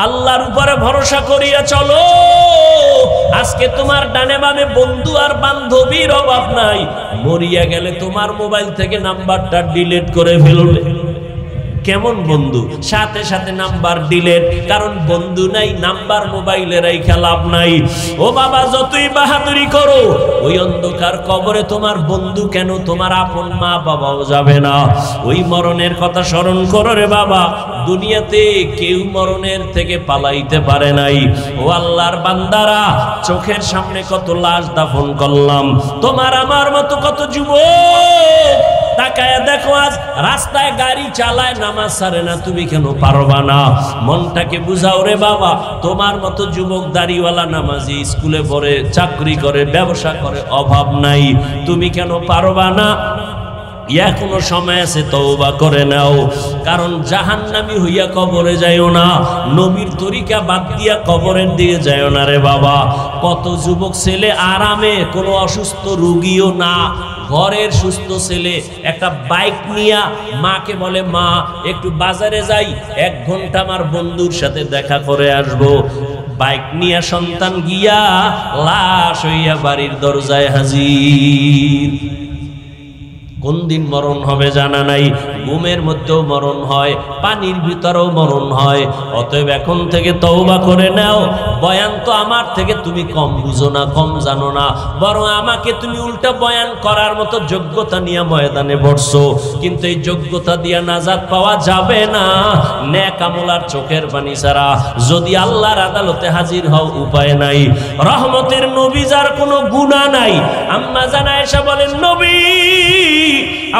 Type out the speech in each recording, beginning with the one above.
আল্লাহর উপরে ভরসা করিয়া চলো। আজকে তোমার ডানে বামে বন্ধু আর বান্ধবীর অভাব নাই। মরিয়া গেলে তোমার মোবাইল থেকে নাম্বারটা ডিলিট করে ফেলবে। কেমন বন্ধু? সাথে সাথে নাম্বার ডিলিট, কারণ বন্ধু নাই, নাম্বার মোবাইলে রাইখা লাভ নাই। ও বাবা, যতই বাহাদুরি করো, ওই অন্ধকার কবরে তোমার বন্ধু কেন, তোমার আপন মা বাবাও যাবে না। ওই মরণের কথা স্মরণ করো রে বাবা। দুনিয়াতে কেউ মরণের থেকে পালাইতে পারে নাই। ও আল্লাহর বান্দারা, চোখের সামনে কত লাশ দাফন করলাম। তোমার আমার মতো কত যুবক তাকায় দেখো, আজ রাস্তায় গাড়ি চালায়, নামাজ ছাড়ে না। তুমি কেন পারবা না? মনটাকে বুঝাও রে বাবা। তোমার মতো যুবক দাড়িওয়ালা নামাজি, স্কুলে পড়ে, চাকরি করে, ব্যবসা করে, অভাব নাই। তুমি কেন পারবা না? এখনো সময় আছে, তওবা করে নাও। কারণ জাহান্নামী হইয়া কবরে যাইও না, নবীর তরিকা বাদ দিয়া কবরের দিকে যাইও না রে বাবা। কত যুবক ছেলে আরামে, কোনো অসুস্থ রোগীও না, ঘরের সুস্থ ছেলে একটা বাইক নিয়া মাকে বলে, মা একটু বাজারে যাই, 1 ঘন্টা আমার বন্ধুর সাথে দেখা করে আসবো। বাইক নিয়া সন্তান গিয়া লাশ হইয়া বাড়ির দরজায় হাজির। কোন দিন মরণ হবে জানা নাই। ঘুমের মধ্যেও মরণ হয়, পানির ভিতরেও মরণ হয়। অতএব এখন থেকে তওবা করে নাও। বয়ান তো আমার থেকে তুমি কম বুঝো না, কম জানো না, বরং আমাকে তুমি উল্টা বয়ান করার মতো যোগ্যতা নিয়ে ময়দানে বসছো। কিন্তু এই যোগ্যতা দিয়া নাজাত পাওয়া যাবে না নেক আমল আর চোখের পানি ছাড়া। যদি আল্লাহর আদালতে হাজির হও, উপায় নাই। রহমতের নবী, যার কোনো গুনাহ নাই। আম্মা জান আয়েশা বলেন, নবী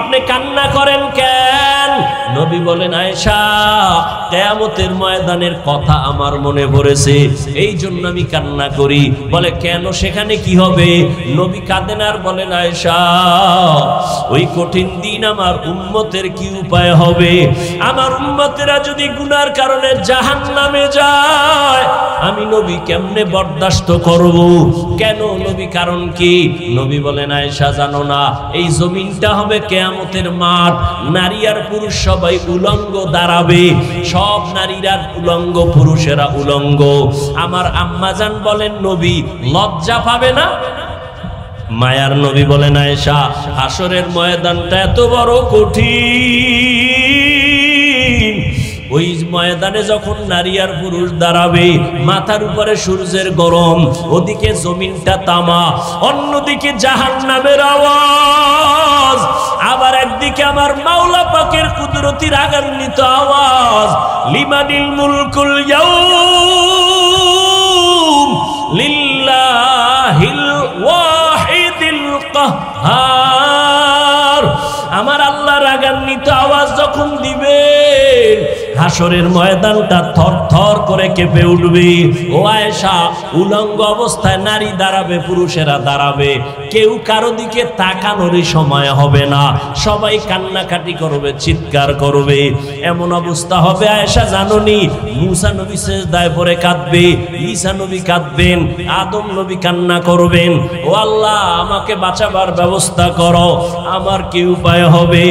আপনি কান্না করেন কেন? নবী বলেন, আয়েশা কিয়ামতের ময়দানের কথা আমার মনে পড়েছে, এই জন্য আমি কান্না করি। বলে, কেন, সেখানে কি হবে? নবী কাঁদেন আর বলেন, আয়েশা ওই কঠিন দিন আমার উম্মতের কি উপায় হবে? আমার উম্মতেরা যদি গুনার কারণে জাহান্নামে যায়, আমি নবী কেমনে বরদাস্ত করব? কেন নবী, কারণ কি? নবী বলেন, আয়েশা জানো না, এই জমিনটা হবে কিয়ামতের মাঠ। নারী আর পুরুষ সবাই উলঙ্গ দাঁড়াবে, সব নারীরা উলঙ্গ, পুরুষেরা উলঙ্গ। আমার আম্মাজান বলেন, নবী লজ্জা পাবে না? মায়ার নবী বলেন, আয়েশা হাসরের ময়দানটা এত বড় কঠিন, ওই ময়দানে যখন নারী আর পুরুষ দাঁড়াবে, মাথার উপরে সূর্যের গরম, ওদিকে জমিনটা তামা, অন্যদিকে জাহান্নামের আওয়াজ, আবার একদিকে আমার মাওলা পাকের কুদরতি রাগান্বিত আওয়াজ, লিমানিল মুলকুল ইয়াউম লিল্লাহিল ওয়াহিদিল কাহ্হার। আমার আল্লাহ রাগান্বিত আওয়াজ যখন দিবে, হাসরের ময়দানটা থর থর করে কেঁপে উঠবে। ও আয়েশা, উলঙ্গ অবস্থায় নারী দাঁড়াবে, পুরুষেরা দাঁড়াবে, কেউ কারো দিকে তাকানোরই সময় হবে না, সবাই কান্নাকাটি করবে, চিৎকার করবে। এমন অবস্থা হবে আয়েশা জানোনি, মুসা নবী সিজদায় পড়ে কাঁদবে, ঈসা নবী কাঁদবেন, আদম নবী কান্না করবেন, ও আল্লাহ আমাকে বাঁচাবার ব্যবস্থা করো, আমার কি উপায় হবে?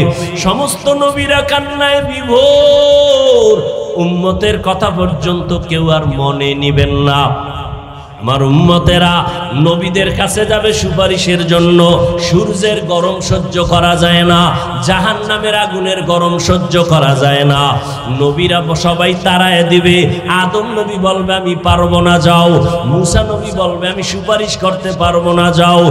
সমস্ত নবীরা কান্নায় বিভোর। উম্মতের কথা পর্যন্ত কেউ আর মনে নিবেন না। আমার উম্মতেরা নবীদের কাছে যাবে সুপারিশের জন্য। সূর্যের গরম সহ্য করা যায় না, জাহান্নামের আগুনের গরম সহ্য করা যায় না। নবীরা সবাই তাড়ায় দিবে। আদম নবী বলবে, আমি পারবো না, যাও। মুসা নবী বলবে, আমি সুপারিশ করতে পারবো না, যাও।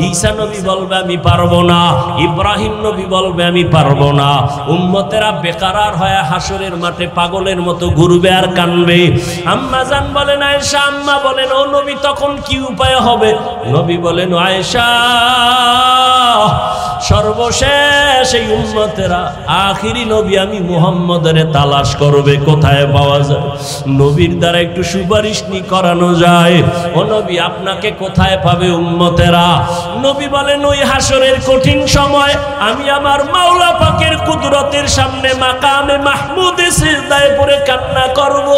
ঈসা নবী বলবে, আমি পারবো না। ইব্রাহিম নবী বলবে, আমি পারবো না। উম্মতেরা বেকারার হয়ে হাসরের মাঠে পাগলের মতো ঘুরবে আর কানবে। আম্মা জান বলেন, আয়েশা আম্মা বলেন, ও নবী তখন কি উপায় হবে? নবী বলেন, আয়েশা সর্বশেষ এই উম্মতেরা আখিরি নবী আমি মুহাম্মদের তালাশ করবে, কোথায় পাওয়া যায়, নবীর দ্বারা একটু সুপারিশ নি করানো যায়। ও নবী আপনাকে কোথায় পাবে উম্মতেরা? নবী বলেন, ওই হাসরের কঠিন সময় আমি আমার মাওলা পাকের কুদরতের সামনে মাকামে মাহমুদে সিজদায় পড়ে কান্না করব।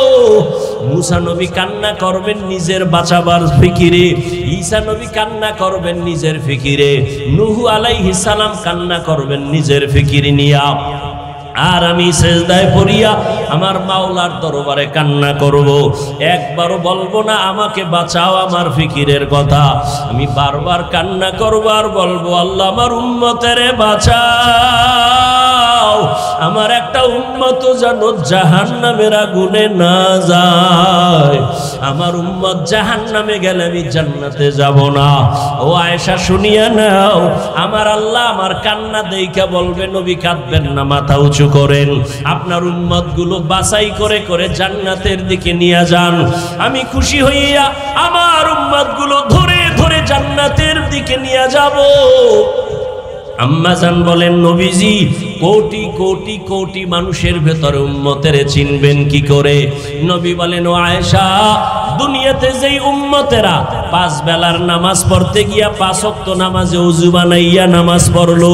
মুসা নবী কান্না করবেন নিজের বাঁচাবার ফিকিরে, ঈসা নবী কান্না করবেন নিজের ফিকিরে, নূহ আলাইহিস সালাম কান্না করবেন নিজের ফিকির নিয়া। আর আমি সেজদায় পড়িয়া আমার মাওলার দরবারে কান্না করব। একবারও বলবো না আমাকে বাঁচাও আমার ফিকিরের কথা, আমি বারবার কান্না করব আর বলবো আল্লাহ আমার উম্মতেরে বাঁচাও, আমার একটা উম্মত যেন জাহান্নামের আগুনে না যায়, আমার উম্মত জাহান্নামে গেলে আমি জান্নাতে যাব না। ও আয়েশা শুনিয়া নাও, আমার আল্লাহ আমার কান্না দেইখা বলবে নবী কাঁদবেন না, মাথা উঁচু করেন, আপনার উম্মত গুলো বাছাই করে করে জান্নাতের দিকে নিয়ে যান। আমি খুশি হইয়া আমার উম্মত গুলো ধরে ধরে জান্নাতের দিকে নিয়ে যাব। আম্মাজান বলেন নবীজি কোটি কোটি কোটি মানুষের ভেতরে উম্মতের চিনবেন কি করে? নবী বলেন ও আয়েশা, দুনিয়াতে যেই উম্মতেরা 5 বেলার নামাজ পড়তে গিয়া 5 ওয়াক্ত নামাজে ওযু বানাইয়া নামাজ পড়লো,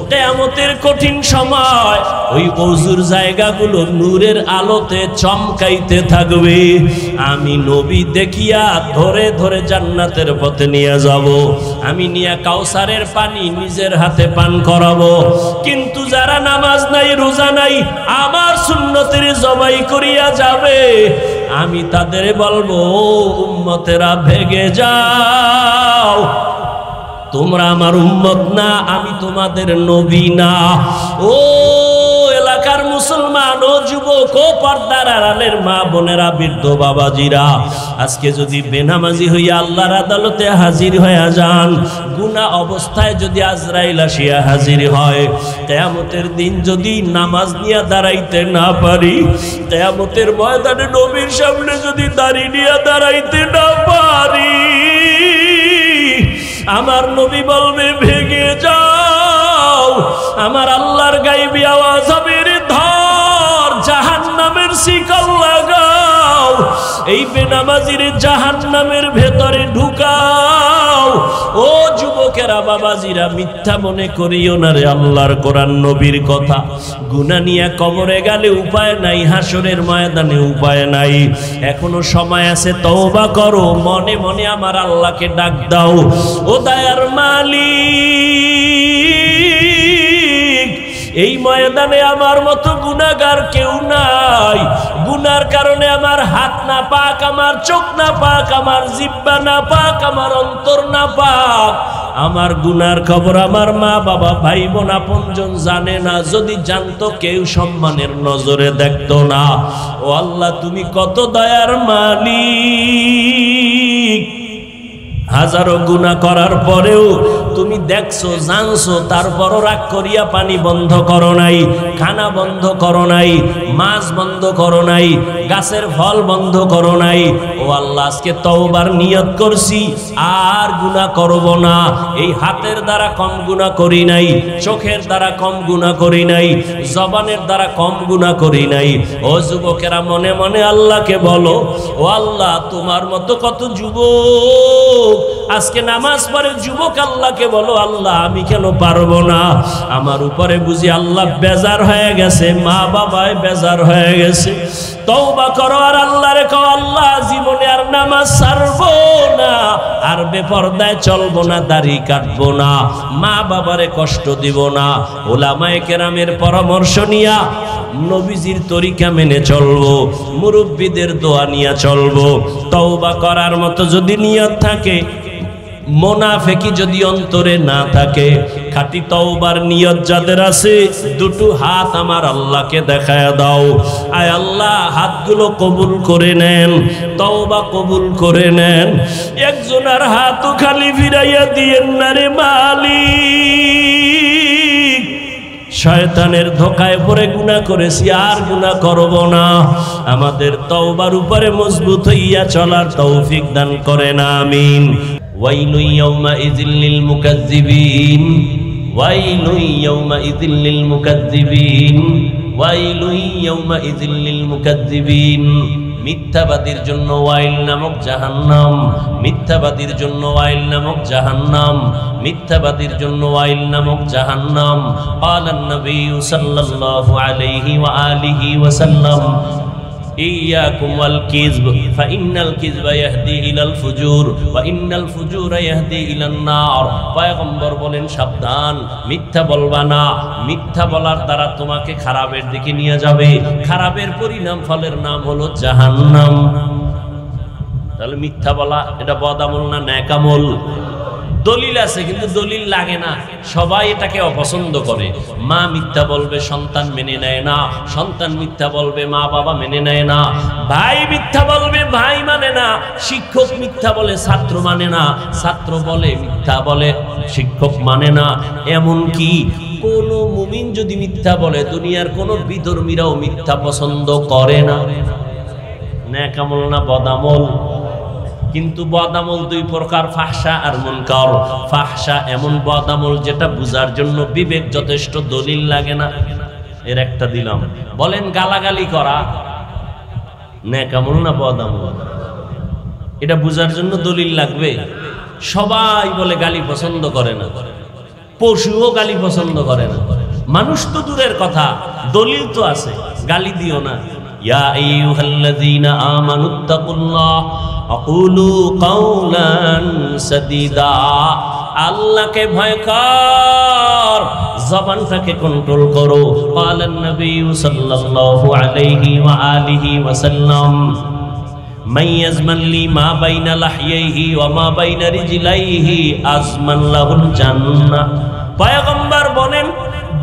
কিয়ামতের কঠিন সময় ওই ওযুর জায়গাগুলো নূরের আলোতে চমকাইতে থাকবে। আমি নবী দেখিয়া ধরে ধরে জান্নাতের পথে নিয়ে যাব, আমি নিয়ে কাউসারের পানি নিজের হাতে পান করাবো। কিন্তু যারা নামাজ নাই রোজা নাই আমার সুন্নতের জবাই করিয়া যাবে, আমি তাদের বলবো উম্মতেরা ভেগে যাও, তোমরা আমার উম্মত না, আমি তোমাদের নবী না। ও এলাকার মুসলমান, ও যুবক, ও পর্দার আড়ালের মা বোনেরা, বৃদ্ধ বাবাজিরা, আজকে যদি বেনামাজি হইয়া আল্লাহর আদালতে হাজির হয়ে যান, গুনাহ অবস্থায় যদি আজরাইল আসিয়া হাজির হয়, কিয়ামতের দিন যদি নামাজ নিয়ে দাঁড়াইতে না পারি, কিয়ামতের ময়দানে নবীর সামনে যদি দাঁড়িয়ে নিয়ে দাঁড়াইতে না পারি, আমার নবী বলবে ভেগে যাও, আমার আল্লাহর গায়বী আওয়াজ হবে রে ধর, জাহান্নামের শিকল লাগাও, এই বেনামাজির জাহান্নামের ভেতরে ঢুকাও। ও যুবকেরা বাবাজিরা, মিথ্যা মনে করিও না রে আল্লাহর কোরআন নবীর কথা। গুনাহ নিয়ে কবরে গেলে উপায় নাই, হাসরের ময়দানে উপায় নাই, এখনো সময় আছে, তওবা করো, মনে মনে আমার আল্লাহকে ডাক দাও। ও দয়ার মালিক, এই ময়দানে আমার মতো গুনাহগার কেউ নাই, গুনার কারণে আমার হাত না পাক, আমার চোখ না পাক, আমার জিহ্বা না পাক, আমার অন্তর না পাক, আমার গুনার খবর আমার মা বাবা ভাই বোন আপনজন জানে না, যদি জানতো কেউ সম্মানের নজরে দেখতো না। ও আল্লাহ তুমি কত দয়ার মালিক, হাজারো গুনাহ করার পরেও তুমি দেখছো জানছো, তারপরও রাগ করিয়া পানি বন্ধ করো নাই, খানা বন্ধ করো নাই, মাছ বন্ধ করো নাই, গাছের ফল বন্ধ করো নাই। ও আল্লাহ আজকে তওবার নিয়ত করছি, আর গুনাহ করব না, এই হাতের দ্বারা কম গুনাহ করি নাই, চোখের দ্বারা কম গুনাহ করি নাই, জবানের দ্বারা কম গুনাহ করি নাই। ও যুবকেরা মনে মনে আল্লাহকে বলো, ও আল্লাহ তোমার মতো কত যুবক আজকে নামাজ পড়ে, যুবক আল্লাহকে বলো আল্লাহ আমি কেন পারবো না? আমার উপরে বুঝি আল্লাহ বেজার হয়ে গেছে, মা বাবায় বেজার হয়ে গেছে। তওবা করো আর আল্লাহরে কও আল্লাহ জীবনে আর নামাজ ছাড়বো না, আর বেপরদায় চলবো না, দাড়ি কাটবো না, মা বাবারে কষ্ট দিব না, উলামায়ে কেরামের পরামর্শ নিয়া নবীজির তরিকা মেনে চলবো, মুরব্বীদের দোয়া নিয়ে চলবো। তওবা করার মতো যদি নিয়ত থাকে, মুনাফিকি যদি অন্তরে না থাকে, খাঁটি তওবার নিয়ত যাদের আছে, দুটো হাত আমার আল্লাহকে দেখায়া দাও। আয় আল্লাহ হাতগুলো কবুল করে নেন, তওবা কবুল করে নেন। একজনের হাতও খালি ফিরাইয়া দিয়েন না রে মালিক, শয়তানের ধোকায় পড়ে গুনাহ করেছি, আর গুনাহ করব না। আমাদের তওবার উপরে মজবুত হইয়া চলার তৌফিক দান করেন, আমিন। ওয়াইলু ইয়াউমাইযিল লিল মুকাজ্জিবিন, ওয়াইলু ইয়াউমাইযিল লিল মুকাজ্জিবিন, ওয়াইলু ইয়াউমাইযিল লিল মুকাজ্জিবিন। মিথ্যাবাদীর জন্য ওয়াইল নামক জাহান্নাম, মিথ্যাবাদীর জন্য ওয়াইল নামক জাহান্নাম, মিথ্যাবাদীর জন্য ওয়াইল নামক জাহান্নাম। ক্বালান নবী সাল্লাল্লাহু আলাইহি ওয়া আলিহি ওয়া সাল্লাম, ইয়াকুম ওয়াল কিযব ফাইন্নাল কিযবা ইয়াহদি ইলাল ফুজুর ওয়া ইন্নাল ফুজুরা ইয়াহদি ইলান নার। পয়গম্বর বলেন সাবধান, মিথ্যা বলবা না। মিথ্যা বলার দ্বারা তোমাকে খারাপের দিকে নিয়ে যাবে, খারাপের পরিণাম ফলের নাম হলো জাহান্নাম। তাহলে মিথ্যা বলা এটা বদ আমল না নেক আমল? দলিল আছে কিন্তু দলিল লাগে না, সবাই এটাকে অপছন্দ করে। মা মিথ্যা বলবে সন্তান মেনে নেয় না, সন্তান মিথ্যা বলবে মা বাবা মেনে নেয় না, ভাই মিথ্যা বলবে ভাই মানে না, শিক্ষক মিথ্যা বলে ছাত্র মানে না, ছাত্র বলে মিথ্যা বলে শিক্ষক মানে না। এমন কি কোন মুমিন যদি মিথ্যা বলে দুনিয়ার কোন বিধর্মীরাও মিথ্যা পছন্দ করে না। নেক আমল না বদ আমল? কিন্তু বদামল দুই প্রকার, ফাহশা আর মুনকার। ফাহশা এমন বদামল যেটা বুঝার জন্য বিবেক যথেষ্ট, দলিল লাগে না। এর একটা দিলাম, বলেন গালাগালি করা নেক আমল না বদামল? এটা বুঝার জন্য দলিল লাগবে। সবাই বলে গালি পছন্দ করে না, পশুও গালি পছন্দ করে না, মানুষ তো দূরের কথা, দলিল তো আছে, গালি দিও না। ইয়া আইয়ুহাল্লাযীনা আমানুত্তাকুল্লাহ আকুলু কাওলান সাদীদা। আল্লাহকে ভয় কর, জবানটাকে কন্ট্রোল করো। ক্বালান নবী সাল্লাল্লাহু আলাইহি ওয়া আলিহি ওয়াসাল্লাম মান ইয়াজমান লি মা বাইনা লাহইহি ওয়া মা বাইনা রিজলাইহি আজমান লাহুল জান্নাহ। পয়গম্বর বলেন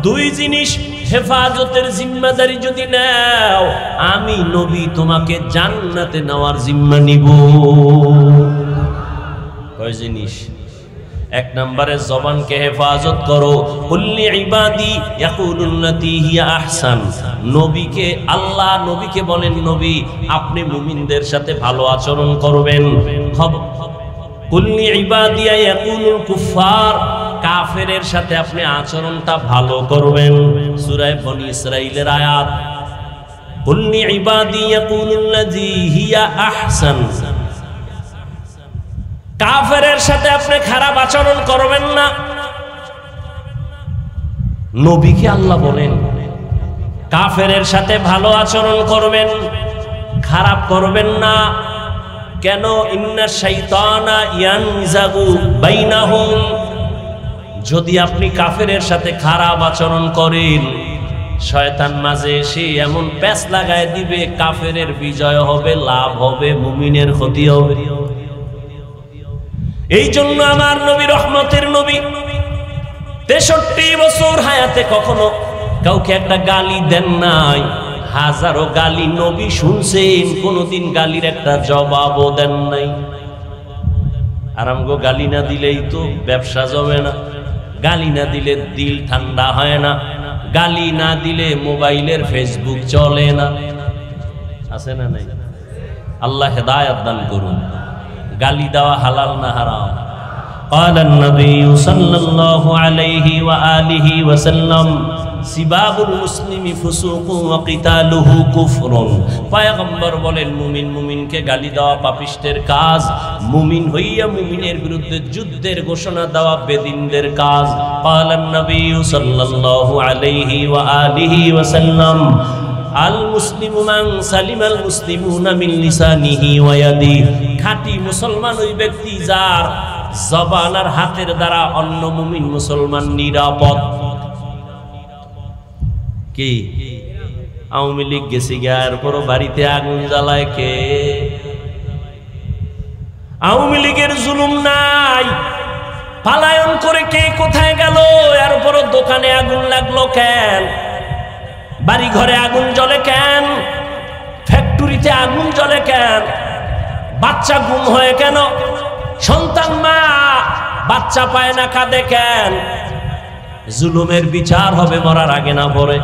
দুই জিনিস হেফাজতের জিম্মাদারি যদি নাও, আমি নবী তোমাকে জান্নাতে নেওয়ার জিম্মা নিব। কয় জিনিস? এক নম্বরে জবানকে হেফাজত করো। কুল্লি ইবাদি ইয়াকুলুল্লাতী হিয়া আহসান। নবীকে আল্লাহ নবীকে বলেন নবী আপনি মুমিনদের সাথে ভালো আচরণ করবেন। কুল্লি ইবাদিয়া ইয়াকুলুল কুফার, কাফেরের সাথে আপনি আচরণটা ভালো করবেন। সূরা বনী ইসরাঈলের আয়াত। কুল্লি ইবাদি ইয়াকুলুল্লাযী হিয়া আহসান। কাফেরের সাথে আপনি খারাপ আচরণ করবেন না। নবীকে আল্লাহ বলেন কাফেরের সাথে ভালো আচরণ করবেন, খারাপ করবেন না। কেন? ইন্না শাইতানা ইয়ানজাগু বাইনাহুম। যদি আপনি কাফেরের সাথে খারাপ আচরণ করেন, শয়তান মাঝে এসে এমন প্যাঁচ লাগায় দিবে, কাফেরের বিজয় হবে, লাভ হবে, মুমিনের ক্ষতি হবে। এই জন্য আমার নবী রহমতের নবী 63 বছর হায়াতে কখনো কাউকে একটা গালি দেন নাই। হাজারো গালি নবী শুনছেন, কোনদিন গালির একটা জবাবও দেন নাই। আর আমগো গালি না দিলেই তো ব্যবসা জমে না, গালি না দিলে দিল ঠান্ডা হয় না, গালি না দিলে মোবাইলের ফেসবুক চলে না। আছে না নাই? আল্লাহ হেদায়েত দান করুন। গালি দেওয়া হালাল না হারাম? ক্বালান নবী সাল্লাল্লাহু আলাইহি ওয়া আলিহি ওয়া সাল্লাম সিবাবুল মুসলিমি ফুসুকুন ওয়া কিতালুহু কুফরুন। পয়গম্বর বলেন মুমিন মুমিনকে গালি দেওয়া পাপিষ্টের কাজ, মুমিন হইয়া মুমিনের বিরুদ্ধে যুদ্ধের ঘোষণা দেওয়া বেদিনদের কাজ। ক্বালান নবী সাল্লাল্লাহু আলাইহি ওয়া আলিহি ওয়া সাল্লাম আল মুসলিমু মান সালিমাল মুসলিমুনা মিন লিসানিহি ওয়া ইয়াদিহি। খাঁটি মুসলমান ওই ব্যক্তি যার জবান আর হাতের দ্বারা অন্য মুমিন মুসলমান নিরাপদ। কি আওয়ামী লীগ গেছে গায়ের পর বাড়িতে আগুন জ্বালায় কে? আওয়ামী লীগের জুলুম নাই, পালায়ন করে কে কোথায় গেল? এরপর দোকানে আগুন লাগলো কেন? বাড়ি ঘরে আগুন জ্বলে কেন? ফ্যাক্টরিতে আগুন জ্বলে কেন? বাচ্চা গুম হয় কেন? সন্তান মা বাচ্চা পায় না, কাঁদে কেন? জুলুমের বিচার হবে মরার আগে না পরে।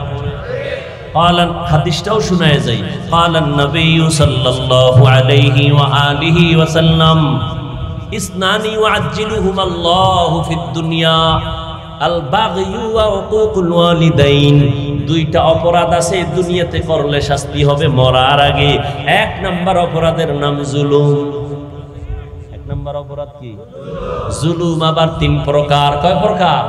ক্বালান হাদিসটাও শোনায় যাই। ক্বালান নবী সাল্লাল্লাহু আলাইহি ওয়া আলিহি ওয়া সাল্লাম ইসনানি ইউআজ্জিলুহুম আল্লাহু ফিদ দুনিয়া আল বাগয়ু ওয়া উকুকুল ওয়ালিদাইন। দুইটা অপরাধ আছে দুনিয়াতে করলে শাস্তি হবে মরার আগে। এক নাম্বার অপরাধের নাম জুলুম। এক নাম্বার অপরাধ কি? জুলুম। আবার 3 প্রকার। কয় প্রকার?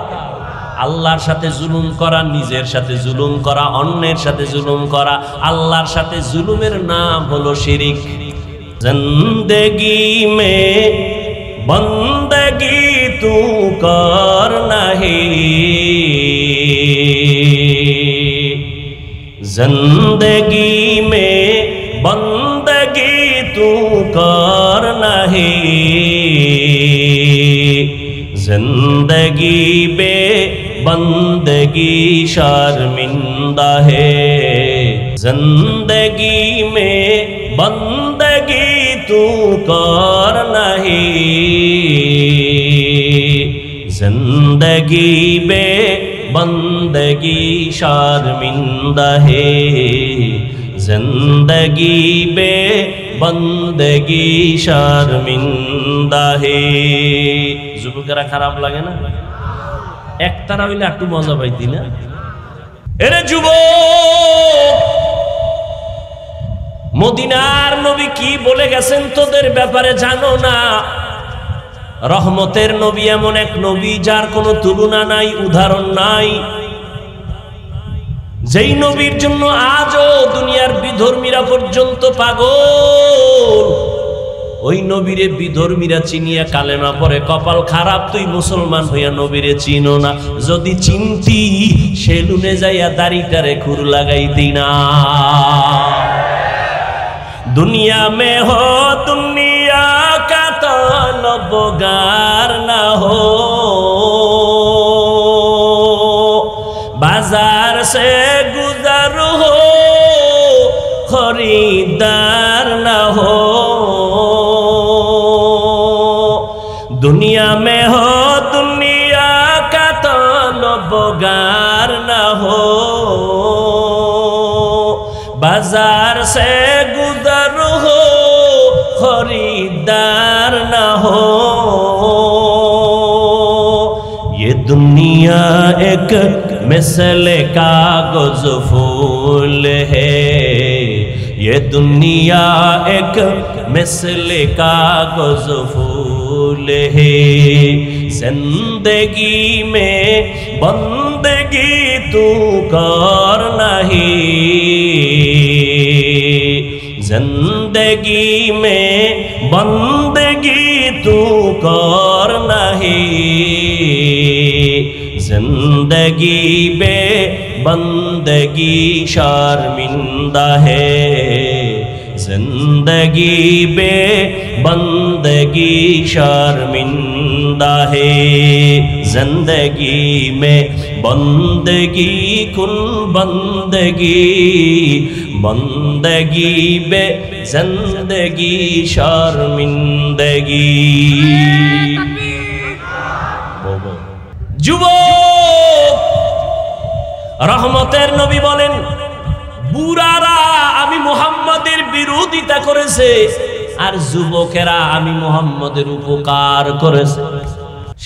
আল্লাহর সাথে জুলুম করা, নিজের সাথে জুলুম করা, অন্যের সাথে জুলুম করা, আল্লাহর সাথে জুলুমের নাম হলো শিরিক। জিন্দেগি মে বন্দগি তু কর নাহি, जिंदगी में बंदगी तू कर नहीं, जिंदगी बे बंदगी शर्मिंदा है, जिंदगी में बंदगी तू कर नहीं, जिंदगी बे बंदगी शर्मिंदा है, जिंदगी बे बंदगी शर्मिंदा है। যুবকেরা খারাপ লাগে না? একতারা হইলে একটু মজা পাইতি না? এরে যুবক, মদিনার নবী কি বলে গেছেন তোদের ব্যাপারে জানো না? রহমতের নবী এমন এক নবী যার কোনো তুলনা নাই, উদাহরণ নাই, যেই নবীর জন্য আজও দুনিয়ার বিধর্মীরা পর্যন্ত পাগল। ওই নবীরে বিধর্মীরা চিনিয়া কালেমা পরে কপাল খারাপ, তুই মুসলমান হইয়া নবীরে চিনো না। যদি চিনতি সেলুনে যাইয়া দাড়িটারে খুর লাগাইতি না। दुनिया में हो दुनिया का तलबगार ना हो, बाजार से गुजर हो खरीदार ना हो, दुनिया में हो दुनिया का तलबगार ना हो, बाजार से गुजर हो खरीदार ना हो, ये दुनिया एक मिसल कागज फूल है, ये दुनिया एक मिसल कागज फूल है, जिंदगी में बंदगी तू कर नहीं, जिंदगी में बंदगी तू कर नहीं, जिंदगी बे बंदगी शर्मिंदा है, जिंदगी बे बंदगी शर्मिंदा है, जिंदगी में बंदगी कुन बंदगी, बंदगी बे जिंदगी शर्मिंदगी। যুবক, রহমতের নবী বলেন বুড়ারা আমি মুহাম্মাদের বিরোধিতা করেছে আর যুবকেরা আমি মুহাম্মাদের উপকার করেছে।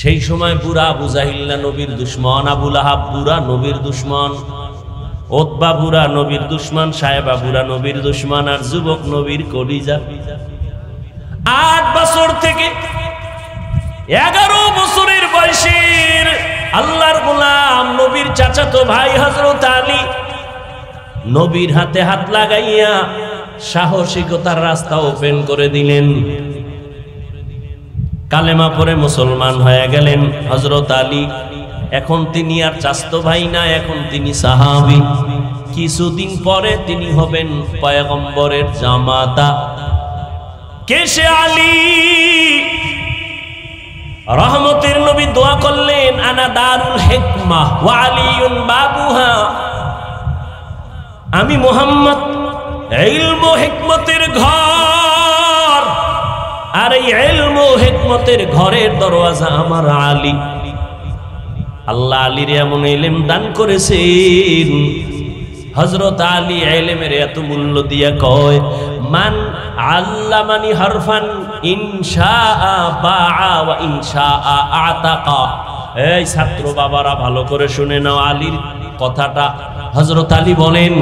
সেই সময় বুড়া আবু জাহিল নবীর দুশমন, আবু লাহাব বুড়া নবীর দুশমন, ওতবা বুড়া নবীর দুশমন, সাহেবা বুড়া নবীর দুশমন, আর যুবক নবীর কলিজা। 8 বছর থেকে 11 বছরের বয়সের আল্লাহর গোলাম নবীর চাচাতো ভাই হযরত আলী নবীর হাতে হাত লাগাইয়া সাহসিকতার রাস্তা ওপেন করে দিলেন। কালেমা পড়ে মুসলমান হয়ে গেলেন হযরত আলী। এখন তিনি আর চাচতো ভাই না, এখন তিনি সাহাবী। কিছুদিন পরে তিনি হবেন পয়গম্বরের জামাতা। কে সে আলী? রহমতের নবী দোয়া করলেন আনা দারুল হিকমাহ ওয়া আলিয়ুন বাবুহা, আমি মুহাম্মদ ইলম ও হিকমতের ঘর, আর এই ইলম ও হিকমতের ঘরের দরওয়াজা আমার আলী। আল্লাহ আলীর এমন ইলম দান করেছেন, হযরত আলী ইলমের এত মূল্য দিয়া কয় মান আল্লামানি হারফান ইনশাআ বাআ ওয়া ইনশাআ আতাকা। এই ছাত্র বাবারা ভালো করে শুনে নাও আলীর কথাটা। হযরত আলী বলেন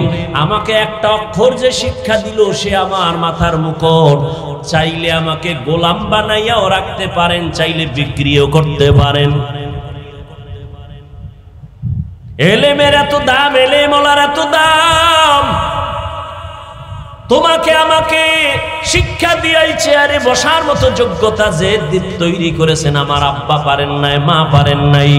আমাকে একটা অক্ষর যে শিক্ষা দিল সে আমার মাথার মুকুট। চাইলে আমাকে গোলাম বানাইয়াও রাখতে পারেন, চাইলে বিক্রিও করতে পারেন। এলেমের এত দাম, এলেমওয়ালার এত দাম। তোমাকে আমাকে শিক্ষা দিয়াই চেয়ারে বসার মতো যোগ্যতা যে তৈরি করেছেন আমার আব্বা পারেন নাই, মা পারেন নাই।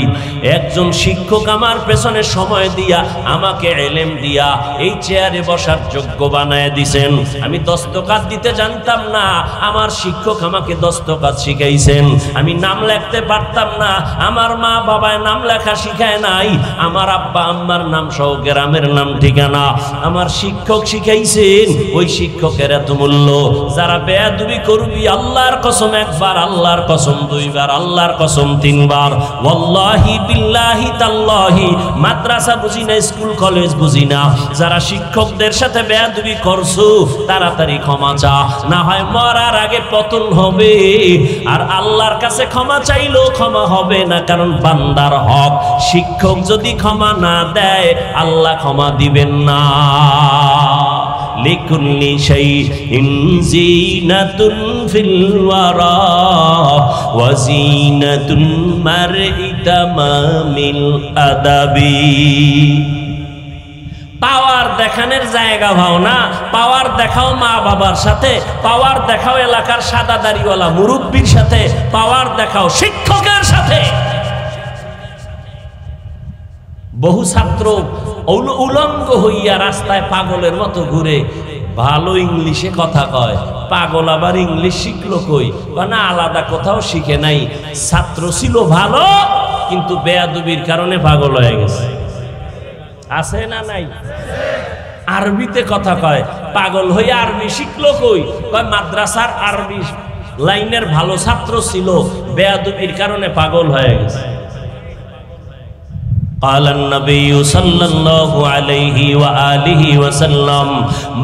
একজন শিক্ষক আমার পেছনে সময় দিয়া আমাকে এলেম দিয়া এই চেয়ারে বসার যোগ্য বানায় দিছেন। আমি দস্তকাত দিতে জানতাম না, আমার শিক্ষক আমাকে দস্তকাত শিখাইছেন। আমি নাম লিখতে পারতাম না, আমার মা বাবায় নাম লেখা শিখায় নাই। আমার আব্বা আম্মার নাম সহ গ্রামের নাম ঠিকানা আমার শিক্ষক শিখাইছেন। ওই শিক্ষকের এত মূল্য। যারা বেয়াদবি করবি আল্লাহর কসম একবার, আল্লাহর কসম দুইবার, আল্লাহর কসম তিনবার, ওয়াল্লাহি বিল্লাহি তাল্লাহি, মাদ্রাসা বুঝি না, স্কুল কলেজ বুঝি না, যারা শিক্ষকদের সাথে বেয়াদবি করছো তাড়াতাড়ি ক্ষমা চা, না হয় মরার আগে পতন হবে। আর আল্লাহর কাছে ক্ষমা চাইলেও ক্ষমা হবে না, কারণ বান্দার হক। শিক্ষক যদি ক্ষমা না দেয় আল্লাহ ক্ষমা দিবেন না। লিকুল্লি শাইইন জিনাতুন ফিল ওয়ারা ওয়া জিনাতুন মারই তামামিল আদাবি। পাওয়ার দেখানোর জায়গা ভাও না, পাওয়ার দেখাও মা বাবার সাথে, পাওয়ার দেখাও এলাকার সাদা দাড়িওয়ালা মুরব্বির সাথে, পাওয়ার দেখাও শিক্ষকের সাথে। বহু ছাত্র উলঙ্গ হইয়া রাস্তায় পাগলের মতো ঘুরে, ভালো ইংলিশে কথা কয়, পাগল আবার ইংলিশ শিখলো কই? না, আলাদা কোথাও শিখে নাই। ছাত্র ছিল ভালো, কিন্তু বেয়াদবির কারণে পাগল হয়ে গেছে। আছে না নাই? আরবিতে কথা কয়, পাগল হইয়া আরবি শিখলো কই? কয় মাদ্রাসার আরবি লাইনের ভালো ছাত্র ছিল, বেয়াদবির কারণে পাগল হয়ে গেছে। قال النبي صلى الله عليه وآله وسلم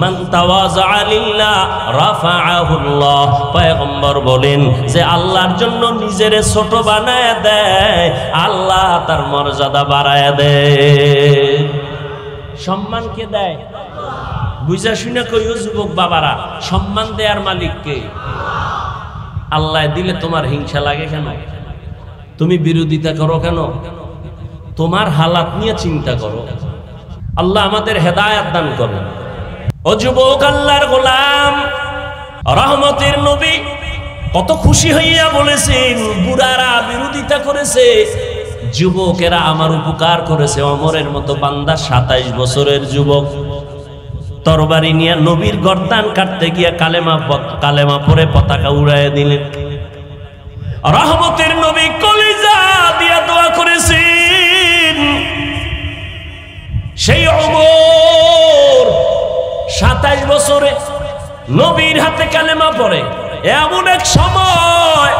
من تواضع لله رفعه الله। পয়গম্বর বলেন যে আল্লাহর জন্য নিজেরে ছোট বানায় দেয়, আল্লাহ তার মর্যাদা বাড়ায় দেয়। সম্মান কে দেয়? বুঝা শুনে কইও যুবক বাবারা, সম্মান দেয়ার মালিক কে? আল্লাহ দিলে তোমার হিংসা লাগে কেন? তুমি বিরোধিতা করো কেন? তোমার হালাত নিয়ে চিন্তা করো। আল্লাহ আমাদের হেদায়েত দান করেন। ও যুবক, আল্লাহর গোলাম, রহমতের নবী কত খুশি হইয়া বলেছেন, বুড়ারা বিরোধিতা করেছে, যুবকেরা আমার উপকার করেছে। ওমরের মতো বান্দা 27 বছরের যুবক তরবারি নিয়ে নবীর গর্দান কাটতে গিয়া কালেমা পরে পতাকা উড়াইয়া দিলেন। রহমতের নবী কলিজা দিয়া দোয়া করেছেন। সেই ওমর 27 বছরে নবীর হাতে কালেমা পড়ে। এমন এক সময়,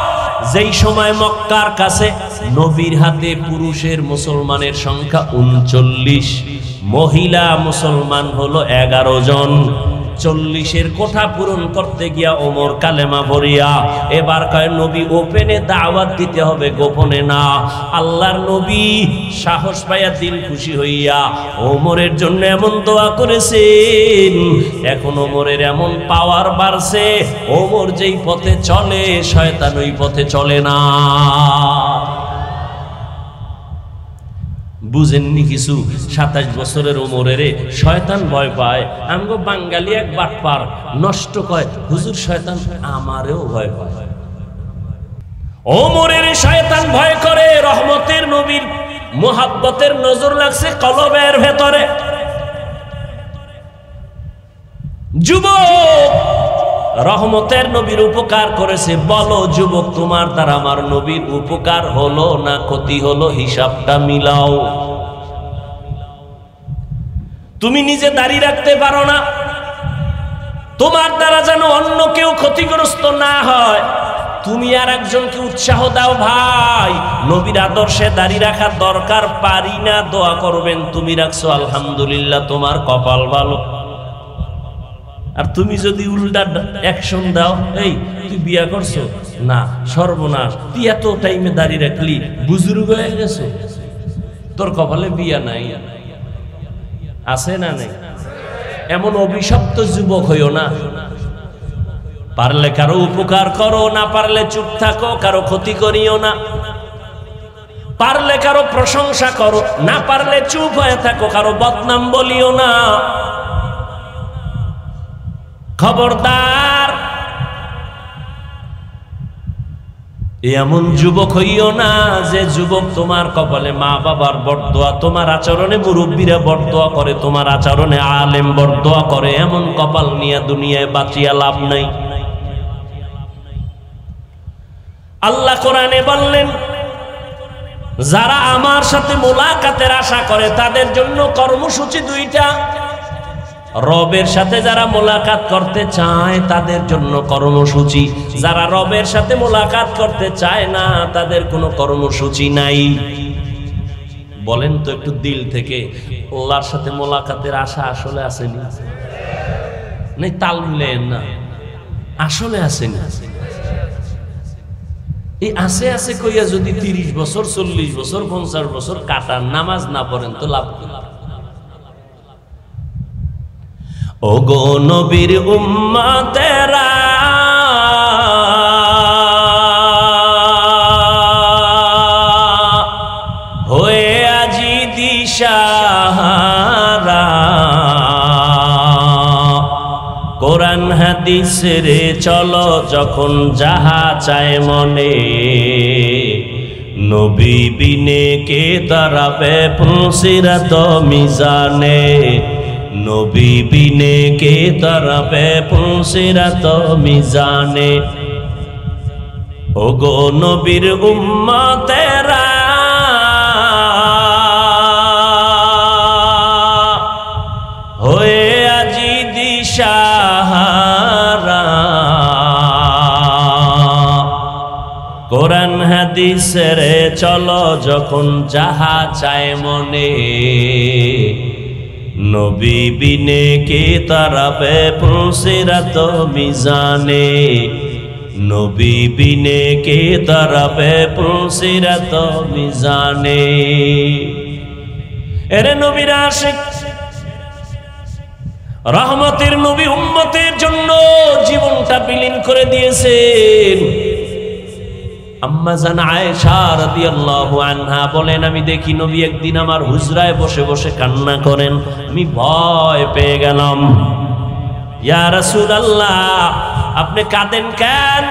যেই সময় মক্কার কাছে নবীর হাতে পুরুষের মুসলমানের সংখ্যা 39, মহিলা মুসলমান হলো 11 জন। 40-এর কোঠা পূরণ করতে গিয়া ওমর কালেমা পড়িয়া এবার কয় নবী ওপেনে দাওয়াত দিতে হবে, গোপনে না। আল্লাহর নবী সাহস পাইয়া দিল খুশি হইয়া ওমরের জন্য এমন দোয়া করেছেন। এখন ওমরের এমন পাওয়ার বাড়ছে, ওমর যেই পথে চলে শয়তান ওই পথে চলে না। বুঝেননি কিছু? 27 বছরের ওমরের শয়তান ভয় পায়। আমগো বাঙালি এক বাটপার নষ্ট কয়, হুজুর শয়তান আমারেও ভয় পায়। ওমরের শয়তান ভয় করে, রহমতের নবীর মুহাব্বতের নজর লাগছে কলবের ভেতরে। যুবক, রহমতের নবীর উপকার করেছে, বলো যুবক তোমার দ্বারা আমার নবীর উপকার হলো না ক্ষতি হলো? হিসাবটা মিলাও। তুমি নিজে দাঁড়িয়ে রাখতে পারো না, তোমার দ্বারা যেন অন্য কেউ ক্ষতিগ্রস্ত না হয়, তুমি আর একজনকে উৎসাহ দাও, ভাই নবীর আদর্শে দাঁড়িয়ে রাখার দরকার, পারি না, দোয়া করবেন। তুমি রাখছো আলহামদুলিল্লাহ, তোমার কপাল ভালো। আর তুমি যদি উল্টা অ্যাকশন দাও, এই তুই বিয়া করছো না, সর্বনাশ, তুই এত টাইমে দাঁড়িয়ে রাখলি, বুজুর্গ হয়ে গেছো, তোর কপালে বিয়া নাই। আছে না নেই? এমন অভিশপ্ত যুবক হইও না। পারলে কারো উপকার করো, না পারলে চুপ থাকো, কারো ক্ষতি করিও না। পারলে কারো প্রশংসা করো, না পারলে চুপ হয়ে থাকো, কারো বদনাম বলিও না। খবরদার এমন যুবক হইও না যে যুবক তোমার কপালে মা বাবার বরদোয়া, তোমার আচরণে মুরব্বীরা বরদোয়া করে, তোমার আচরণে আলেম বরদোয়া করে। এমন কপাল নিয়ে দুনিয়ায় বাঁচিয়া লাভ নাই। আল্লাহ কোরআনে বললেন, যারা আমার সাথে মোলাকাতের আশা করে তাদের জন্য কর্মসূচি দুইটা। রবের সাথে যারা মোলাকাত করতে চায় তাদের জন্য কর্মসূচি, যারা রবের সাথে মোলাকাত করতে চায় না তাদের কোনো কর্মসূচি নাই। বলেন তো একটু দিল থেকে, আল্লাহর সাথে মোলাকাতের আশা আসলে আসেনি? নাই তাল মিলেন না, আসলে আসেনি। এই আসে আসে কইয়া যদি 30 বছর 40 বছর 50 বছর কাটান, নামাজ না পড়েন তো লাভ কি? ও গো নবীর উম্মতেরা, হয়ে আজি দিশাহারা, কোরআন হাদিস রে চলো যখন যাহা চায় মনে, নবী বিনে কে দাঁড়াবে পুলসিরাত মিজানে, নবী বিনে কে দাঁড়াবে পুলসিরাত মিজানে। ওগো নবীর উম্মতেরা, হয়ে আজি দিশাহারা, কোরআন হাদিস রে চলো যখন যাহা চায় মনে, নবী বিনে কে তারাবে পুলসিরাত মিজানে, নবী বিনে কে তারাবে পুলসিরাত মিজানে। এরে নবীর আশিক, রহমতের নবী উম্মতের জন্য জীবনটা বিলীন করে দিয়েছেন। আম্মা জান আয়েশা রাদিয়াল্লাহু আনহা বলেন, আমি দেখি নবী একদিন আমার হুজরায় বসে বসে কান্না করেন। আমি ভয় পেয়ে গেলাম। ইয়া রাসূলুল্লাহ, আপনি কাঁদেন কেন?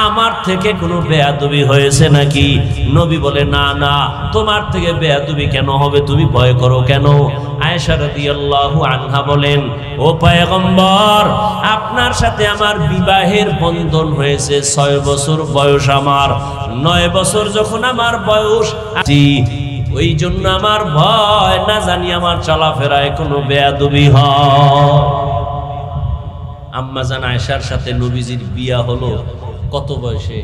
আমার থেকে কোনো বেয়াদবি হয়েছে নাকি? নবী বলে, না না, তোমার থেকে বেয়াদবি কেন হবে, তুমি ভয় করো কেন? আয়েশা রাদিয়াল্লাহু আনহা বলেন, ও পয়গম্বর, আপনার সাথে আমার বিবাহের বন্ধন হয়েছে 6 বছর বয়স আমার। 9 বছর যখন আমার বয়স, ওই জন্য আমার ভয়, না জানি আমার চলাফেরায় কোনো বেয়াদবি হয়। আম্মা জান আয়েশার সাথে নবীজির বিয়া হলো কত বয়সে?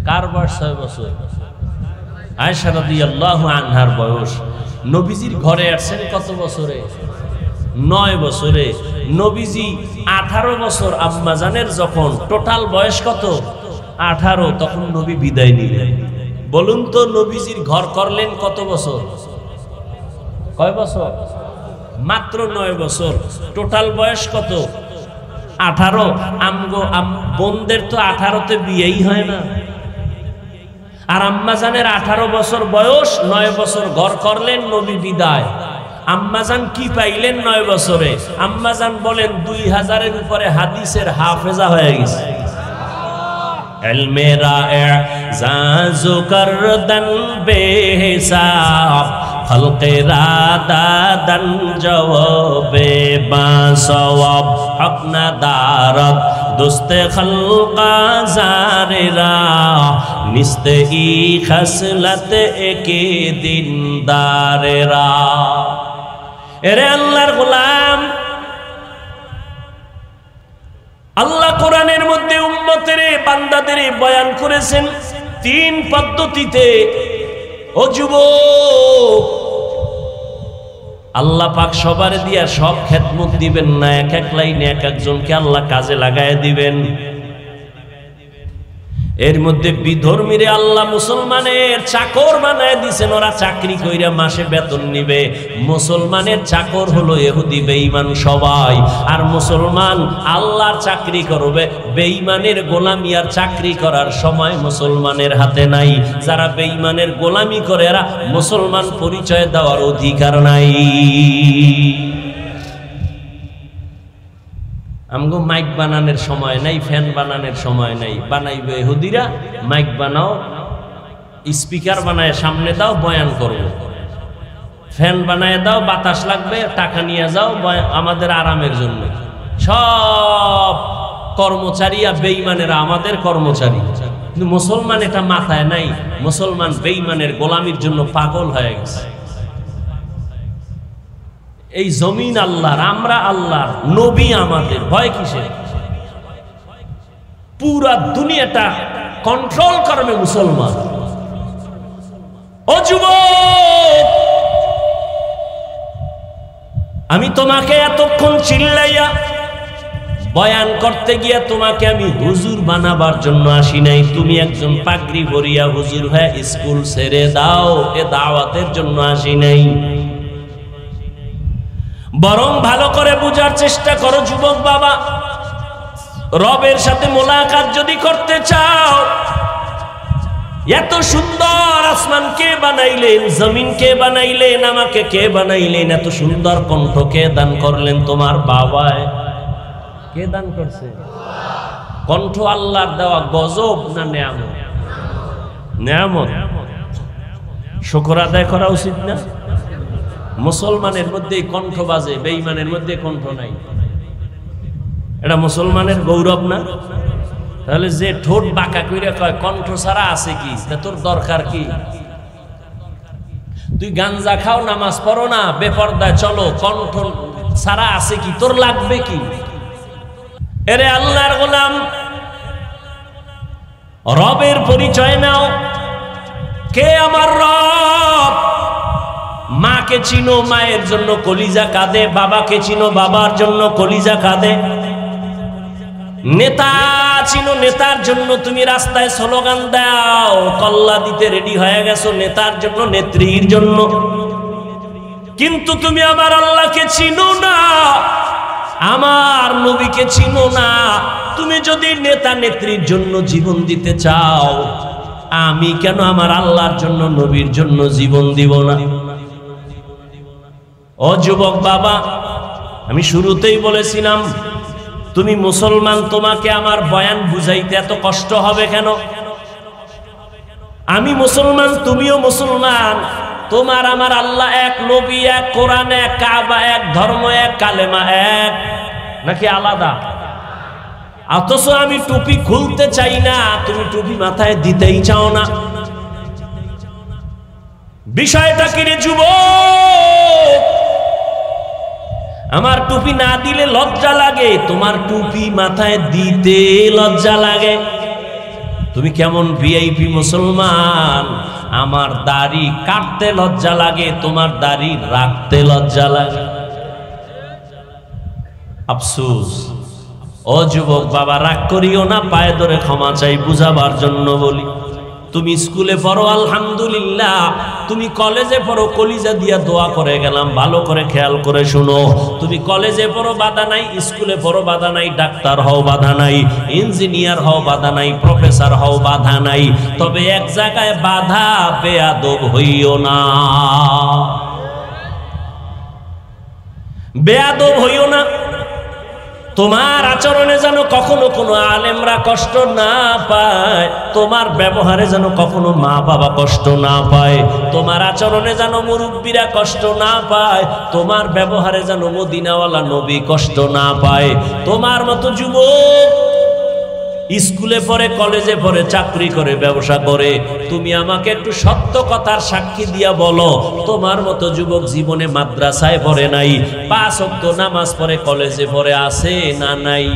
কার বয়স? 6 বছর। আয়েশা রাদিয়াল্লাহু আনহার বয়স। নবীজির ঘরে আসছেন কত বছরে? 9 বছরে। নবীজি 18 বছর আম্মা জানের যখন টোটাল বয়স কত? 18, তখন নবী বিদায় নিলেন। বলুন তো, নবীজির ঘর করলেন কত বছর? কয় বছর? মাত্র 9 বছর। টোটাল বয়স কত? 18। বোনদের তো 18তে বিয়েই হয় না। আর আম্মাজানের 18 বছর বয়স, 9 বছর ঘর করলেন, নবী বিদায়। আম্মাজান কি পাইলেন 9 বছরে? আম্মাজান বলেন 2000-এর উপরে হাদিসের হাফেজা হয়ে গেছে। ইলমে রা'জাজু করদান বেহিসাব, খলকে রাদাদান জওয়াবে বাসওয়াব, হক না দারদ দোস্তে খলকা জারেরা, নিস্তে ই খসলত একে দিনদারেরা। এরে আল্লাহর গোলাম, আল্লাহ কোরআনের মধ্যে উম্মতের বান্দাদের বয়ান করেছেন 3 পদ্ধতিতে। ও যুবক, আল্লাহ পাক সবার দিয়া সব খেদমত দিবেন না, এক এক লাইনে এক একজনকে আল্লাহ কাজে লাগায় দিবেন। এর মধ্যে বিধর্মীরে আল্লাহ মুসলমানের চাকর বানায় দিছেন, ওরা চাকরি কইরা মাসে বেতন নিবে। মুসলমানের চাকর হলো ইহুদি বেঈমান সবাই, আর মুসলমান আল্লাহর চাকরি করবে। বেঈমানের গোলামি আর চাকরি করার সময় মুসলমানের হাতে নাই। যারা বেঈমানের গোলামি করে এরা মুসলমান পরিচয় দেওয়ার অধিকার নাই। আমগো মাইক বানানোর সময় নাই, ফ্যান বানানোর সময় নাই। বানাইবে ইহুদিরা, মাইক বানাও, স্পিকার বানায় সামনে দাও, বয়ান করবো। ফ্যান বানায় দাও, বাতাস লাগবে, টাকা নিয়ে যাও, আমাদের আরামের জন্য। সব কর্মচারী আর বেঈমানেরা আমাদের কর্মচারী। কিন্তু মুসলমান এটা মাথায় নাই। মুসলমান বেঈমানের গোলামির জন্য পাগল হয়ে গেছে। এই জমিন আল্লাহর, আমরা আল্লাহর, নবী আমাদের, ভয় কিসের? পুরা দুনিয়াটা কন্ট্রোল করবে মুসলমান। ও যুবক, আমি তোমাকে এতক্ষণ চিল্লাইয়া বয়ান করতে গিয়া তোমাকে আমি হুজুর বানাবার জন্য আসি নাই। তুমি একজন পাগড়ি পরিয়া হুজুর হয়ে স্কুল ছেড়ে দাও, এ দাওয়াতের জন্য আসি নাই। বরং ভালো করে বুঝার চেষ্টা করো যুবক বাবা, রবের সাথে মোলাকাত যদি করতে চাও, এত সুন্দর আসমান কে বানাইলেন, জমিন কে বানাইলেন, আমাকে কে বানাইলেন, এত সুন্দর কণ্ঠ কে দান করলেন? তোমার বাবায়। কে দান করছে? কণ্ঠ আল্লাহর দেওয়া গজব না নেয়ামত? নেয়ামত। শুকর আদায় করা উচিত না? মুসলমানের মধ্যে কণ্ঠ বাজে, বেঈমানের মধ্যে কণ্ঠ নাই। এটা মুসলমানের গৌরব না? তাহলে যে ঠোঁট বাঁকা কইরা কয় কণ্ঠ ছাড়া আছে কি, তা তোর দরকার কি? তুই গাঞ্জা খাও, নামাজ পড়ো না, বেপরদায় চলো, কণ্ঠ ছাড়া আছে কি, তোর লাগবে কি? এরে আল্লাহর গোলাম, রবের পরিচয় নাও। কে আমার রব? মাকে চিনো, মায়ের জন্য কলিজা কাঁদে। বাবাকে চিনো, বাবার জন্য কলিজা কাঁদে। নেতা চিনো, নেতার জন্য তুমি রাস্তায় স্লোগান দাও, কল্লা দিতে রেডি হয়ে গেছো নেতার জন্য, নেত্রীর জন্য। কিন্তু তুমি আমার আল্লাহকে চিনো না, আমার নবীকে চিনো না। তুমি যদি নেতা নেত্রীর জন্য জীবন দিতে চাও, আমি কেন আমার আল্লাহর জন্য, নবীর জন্য জীবন দিব না? ও যুবক বাবা, আমি শুরুতেই বলেছিলাম তুমি মুসলমান, তোমাকে আমার বয়ান বুঝাইতে এত কষ্ট হবে কেন? আমি মুসলমান, তুমিও মুসলমান। তোমার আমার আল্লাহ এক, নবী এক, কোরআন এক, কাবা এক, ধর্ম এক, কালেমা এক, নাকি আলাদা? অথচ আমি টুপি খুলতে চাই না, তুমি টুপি মাথায় দিতেই চাও না। বিষয়টা কি রে যুবক? আমার টুপি না দিলে লজ্জা লাগে, তোমার টুপি মাথায় দিতে লজ্জা লাগে। তুমি কেমন ভিআইপি মুসলমান? আমার দাড়ি কাটতে লজ্জা লাগে, তোমার দাড়ি রাখতে লজ্জা লাগে। আফসোস। ও যুবক বাবা, রাগ করিও না, পায়ে ধরে ক্ষমা চাই, বুঝাবার জন্য বলি। তুমি স্কুলে পড়ো আলহামদুলিল্লাহ, তুমি কলেজে পড়ো কলিজা দিয়া দোয়া করে গেলাম, ভালো করে খেয়াল করে শুনো। তুমি কলেজে পড়ো বাধা নাই, স্কুলে পড়ো বাধা নাই, ডাক্তার হও বাধা নাই, ইঞ্জিনিয়ার হও বাধা নাই, প্রফেসর হও বাধা নাই। তবে এক জায়গায় বাধা, বেয়াদব হইও না। বেয়াদব হইও না। তোমার আচরণে যেন কখনো কোনো আলেমরা কষ্ট না পায়, তোমার ব্যবহারে যেন কখনো মা বাবা কষ্ট না পায়, তোমার আচরণে যেন মুরব্বীরা কষ্ট না পায়, তোমার ব্যবহারে যেন মদিনাওয়ালা নবী কষ্ট না পায়। তোমার মতো যুবক স্কুলে পড়ে, কলেজে পড়ে, চাকরি করে, ব্যবসা করে, তুমি আমাকে একটু সত্য কথার সাক্ষী দিয়া বলো, তোমার মতো যুবক জীবনে মাদ্রাসায় পড়ে নাই, 5 ওয়াক্ত নামাজ পড়ে, কলেজে পড়ে, আছে না নাই?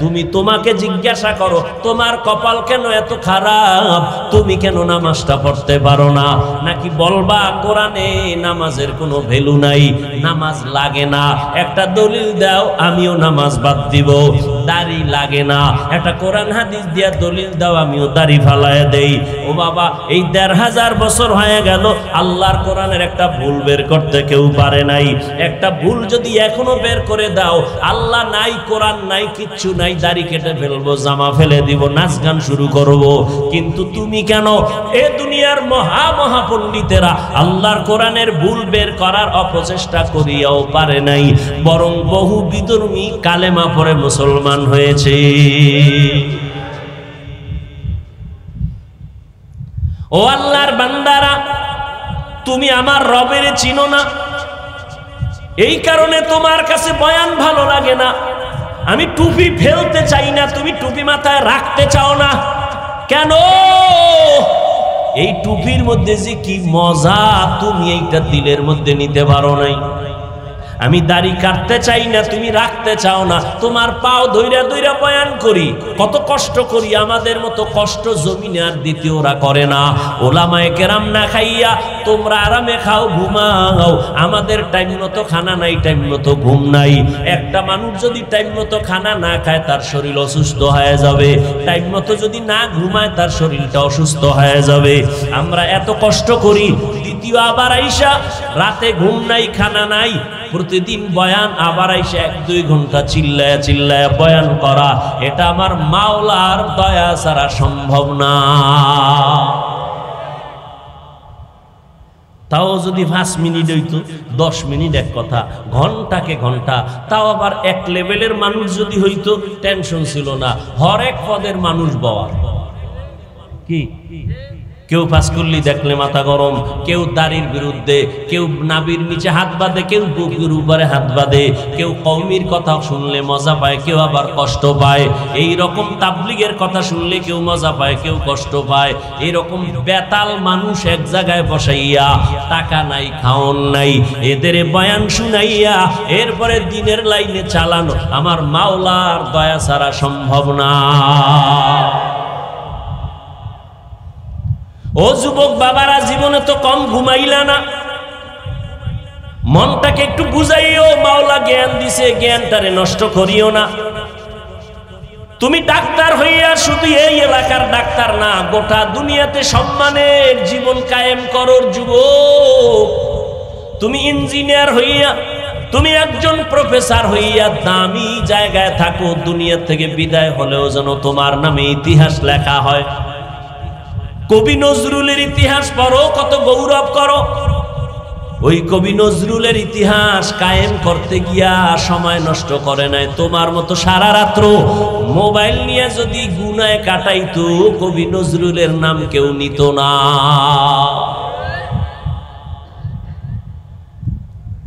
তুমি তোমাকে জিজ্ঞাসা করো তোমার কপাল কেন এত খারাপ, তুমি কেন নামাজটা পড়তে পারো না? নাকি বলবা কোরআনে নামাজের কোনো ভ্যালু নাই, নামাজ লাগে না, একটা দলিল দাও আমিও নামাজ বাদ দিব। দাড়ি লাগে না, একটা কোরআন হাদিস দিয়া দলিল দাও আমিও দাড়ি ফালায় দেই। ও বাবা, এই ১৫০০ বছর হয়ে গেল আল্লাহর কোরআনের একটা ভুল বের করতে কেউ পারে নাই। একটা ভুল যদি এখনো বের করে দাও, আল্লাহ নাই, কোরআন নাই, কিচ্ছু নাই, দাড়ি কেটে ফেলবো, জামা ফেলে দিব, নাচ গান শুরু করব। কিন্তু তুমি কেন? এ দুনিয়ার মহা মহা পণ্ডিতেরা আল্লাহর কোরআনের ভুল বের করার অপচেষ্টা করিয়াও পারে নাই, বরং বহু বিধর্মী কালেমা পড়ে মুসলমান হয়েছে। ও আল্লাহর বান্দারা, তুমি আমার রবের চিনো না, এই কারণে তোমার কাছে বয়ান ভালো লাগে না। আমি টুপি ফেলতে চাই না, তুমি টুপি মাথায় রাখতে চাও না কেন? এই টুপির মধ্যে যে কি মজা, তুমি এইটা দিলের মধ্যে নিতে পারো নাই। আমি দাড়ি কাটতে চাই না, তুমি রাখতে চাও না। তোমার পাও ধইরা ধইরা বয়ান করি, কত কষ্ট করি, আমাদের মতো কষ্ট জমিনে আর দ্বিতীয়রা করে না। ওলামায়ে কেরাম না খাইয়া তোমরা আরামে খাও, ঘুমাও, আমাদের টাইম মতো খানা নাই, টাইম মতো ঘুম নাই। একটা মানুষ যদি টাইম মতো খানা না খায় তার শরীর অসুস্থ হয়ে যাবে, টাইম মতো যদি না ঘুমায় তার শরীরটা অসুস্থ হয়ে যাবে। আমরা এত কষ্ট করি, দ্বিতীয় আবার আইসা রাতে ঘুম নাই, খানা নাই, প্রতিদিন বয়ান, আবার আইসা ১-২ ঘন্টা চিল্লায়া চিল্লায়া বয়ান করা, এটা আমার মাওলার দয়া ছাড়া সম্ভব না। তাও যদি 5 মিনিট হইতো, 10 মিনিট এক কথা, ঘন্টাকে ঘন্টা, তাও আবার এক লেভেলের মানুষ যদি হইতো টেনশন ছিল না। হরেক পদের মানুষ বওয়ার কি, কেউ পাস করলি দেখলে মাথা গরম, কেউ দাড়ির বিরুদ্ধে, কেউ নাবির নিচে হাত বাঁধে, কেউ বুকের উপরে হাত বাঁধে, কেউ কওমির কথা শুনলে মজা পায়, কেউ আবার কষ্ট পায়। এই রকম তাবলিগের কথা শুনলে কেউ মজা পায়, কেউ কষ্ট পায়। এইরকম বেতাল মানুষ এক জায়গায় বসাইয়া, টাকা নাই, খাওন নাই, এদের বয়ান শুনাইয়া এরপরে দিনের লাইনে চালানো আমার মাওলার দয়া ছাড়া সম্ভব না। ও যুবক বাবারা, জীবনে তো কম ঘুমাইলা না, মনটাকে একটু বুঝাইও, মাওলা জ্ঞান দিছে, জ্ঞানটারে নষ্ট করিও না। তুমি ডাক্তার হইয়া শুধু এই এলাকার ডাক্তার না, গোটা দুনিয়াতে সম্মানের জীবন কায়েম করোর যুবক। তুমি ইঞ্জিনিয়ার হইয়া, তুমি একজন প্রফেসর হইয়া দামি জায়গায় থাকো, দুনিয়া থেকে বিদায় হলেও যেন তোমার নামে ইতিহাস লেখা হয়। কবি নজরুলের ইতিহাস পড়ো, কত গৌরব করো। ওই কবি নজরুলের ইতিহাস কায়েম করতে গিয়া সময় নষ্ট করে নাই। তোমার মতো সারা রাত্র মোবাইল নিয়ে যদি গুনায় কাটাইতো, কবি নজরুলের নাম কেউ নিত না।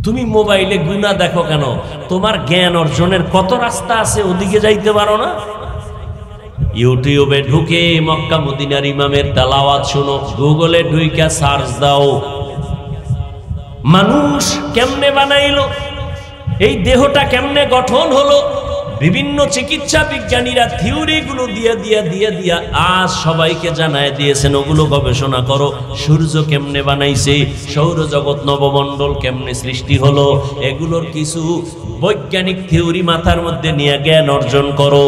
তুমি মোবাইলে গুনাহ দেখো কেন? তোমার জ্ঞান অর্জনের কত রাস্তা আছে, ওদিকে যাইতে পারো না? ইউটিউবে ঢুকে মক্কা মদিনার ইমামের তেলাওয়াত শুনো, গুগলে ঢুইকা সার্চ দাও, মানুষ কেমনে বানাইলো, এই দেহটা কেমনে গঠন হলো, বিভিন্ন চিকিৎসা বিজ্ঞানীরা থিওরি গুলো দিয়া আজ সবাইকে জানায় দিয়েছেন, ওগুলো গবেষণা করো। সূর্য কেমনে বানাইছে, সৌরজগৎ নবমণ্ডল কেমনে সৃষ্টি হলো, এগুলোর কিছু বৈজ্ঞানিক থিওরি মাথার মধ্যে নিয়ে জ্ঞান অর্জন করো,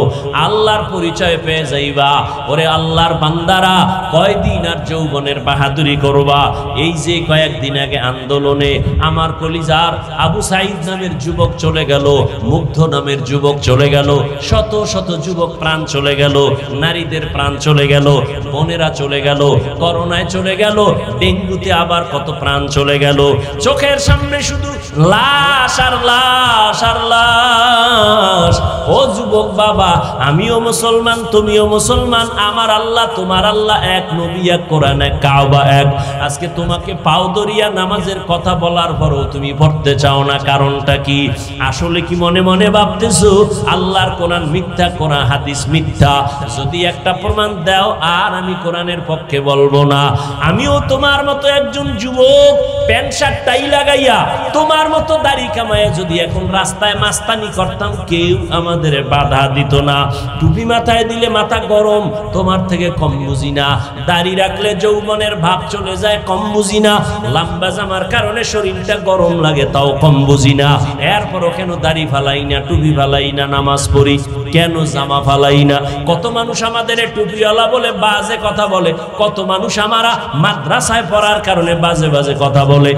আল্লাহর পরিচয় পেয়ে যাইবা। ওরে আল্লাহর বান্দারা, কয়দিন আর যৌবনের বাহাদুরি করবা? এই যে কয়েকদিন আগে আন্দোলনে আমার কলিজার আবু সাইদ নামের যুবক চলে গেল, মুগ্ধ নামের যুবক চলে গেল, শত শত যুবক প্রাণ চলে গেল, নারীদের প্রাণ চলে গেল, বোনেরা চলে গেল, করোনায় চলে গেল, ডেঙ্গুতে আবার কত প্রাণ চলে গেল। চোখের সামনে শুধু লাশ আর লাশ আর লাশ। ও যুবক বাবা, আমিও মুসলমান, তুমিও মুসলমান, আমার আল্লাহ তোমার আল্লাহ এক, নবী এক, কোরআন এক, কাবা এক। আজকে তোমাকে পাও ধরিয়া নামাজের কথা বলার পরও তুমি পড়তে চাও না, কারণটা কি? আসলে কি মনে মনে ভাবতেছো আল্লাহর কোরআন মিথ্যা, কোরআন হাদিস মিথ্যা। যদি একটা প্রমাণ দাও আর আমি কোরআনের পক্ষে বলবো না। আমিও তোমার মতো একজন যুবক, প্যান্ট শার্ট টাই লাগাইয়া তোমার মতো দাড়ি কামাইয়া যদি এখন রাস্তায় মাস্তানি করতাম, কেউ আমাদের বাধা দিত না। টুপি মাথায় দিলে মাথা গরম, তোমার থেকে কম বুঝি না। দাড়ি রাখলে যৌবনের ভাব চলে যায়, কম বুঝি না। লম্বা জামার কারণে শরীরটা গরম লাগে, তাও কম বুঝি না। এরপরও কেন দাড়ি ফালাই না, টুপি ফালাই না, নামাজ পড়ি কেন, জামা ফালাই না। কত মানুষ আমাদের টুপিওয়ালা বলে বাজে কথা বলে, কত মানুষ আমরা মাদ্রাসায় পড়ার কারণে বাজে বাজে কথা বলে,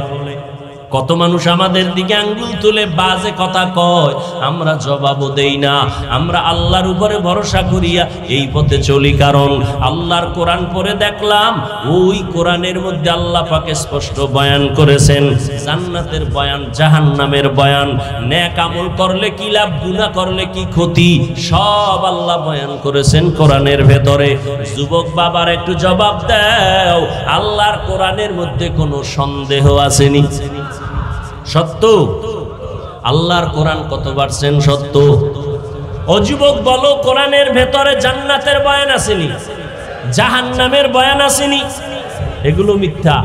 কত মানুষ আমাদের দিকে আঙ্গুল তুলে বাজে কথা কয়, আমরা জবাবও দেই না। আমরা আল্লাহর উপরে ভরসা করিয়া এই পথে চলি, কারণ আল্লাহর কোরআন পড়ে দেখলাম ওই কোরআনের মধ্যে আল্লাহ পাক স্পষ্ট বয়ান করেছেন জান্নাতের বয়ান, জাহান্নামের বয়ান, নেক আমল করলে কি লাভ, গুনাহ করলে কি ক্ষতি, সব আল্লাহ বয়ান করেছেন কোরআনের ভেতরে। যুবক বাবার একটু জবাব দাও, আল্লাহর কোরআনের মধ্যে কোনো সন্দেহ আসেনি? সত্য। আল্লাহর কোরআন কত পারছেন সত্য? ও যুবক বলো, কোরআনের ভেতরে জান্নাতের বয়ান আসেনি, জাহান্নামের বয়ান আসেনি? এগুলো মিথ্যা।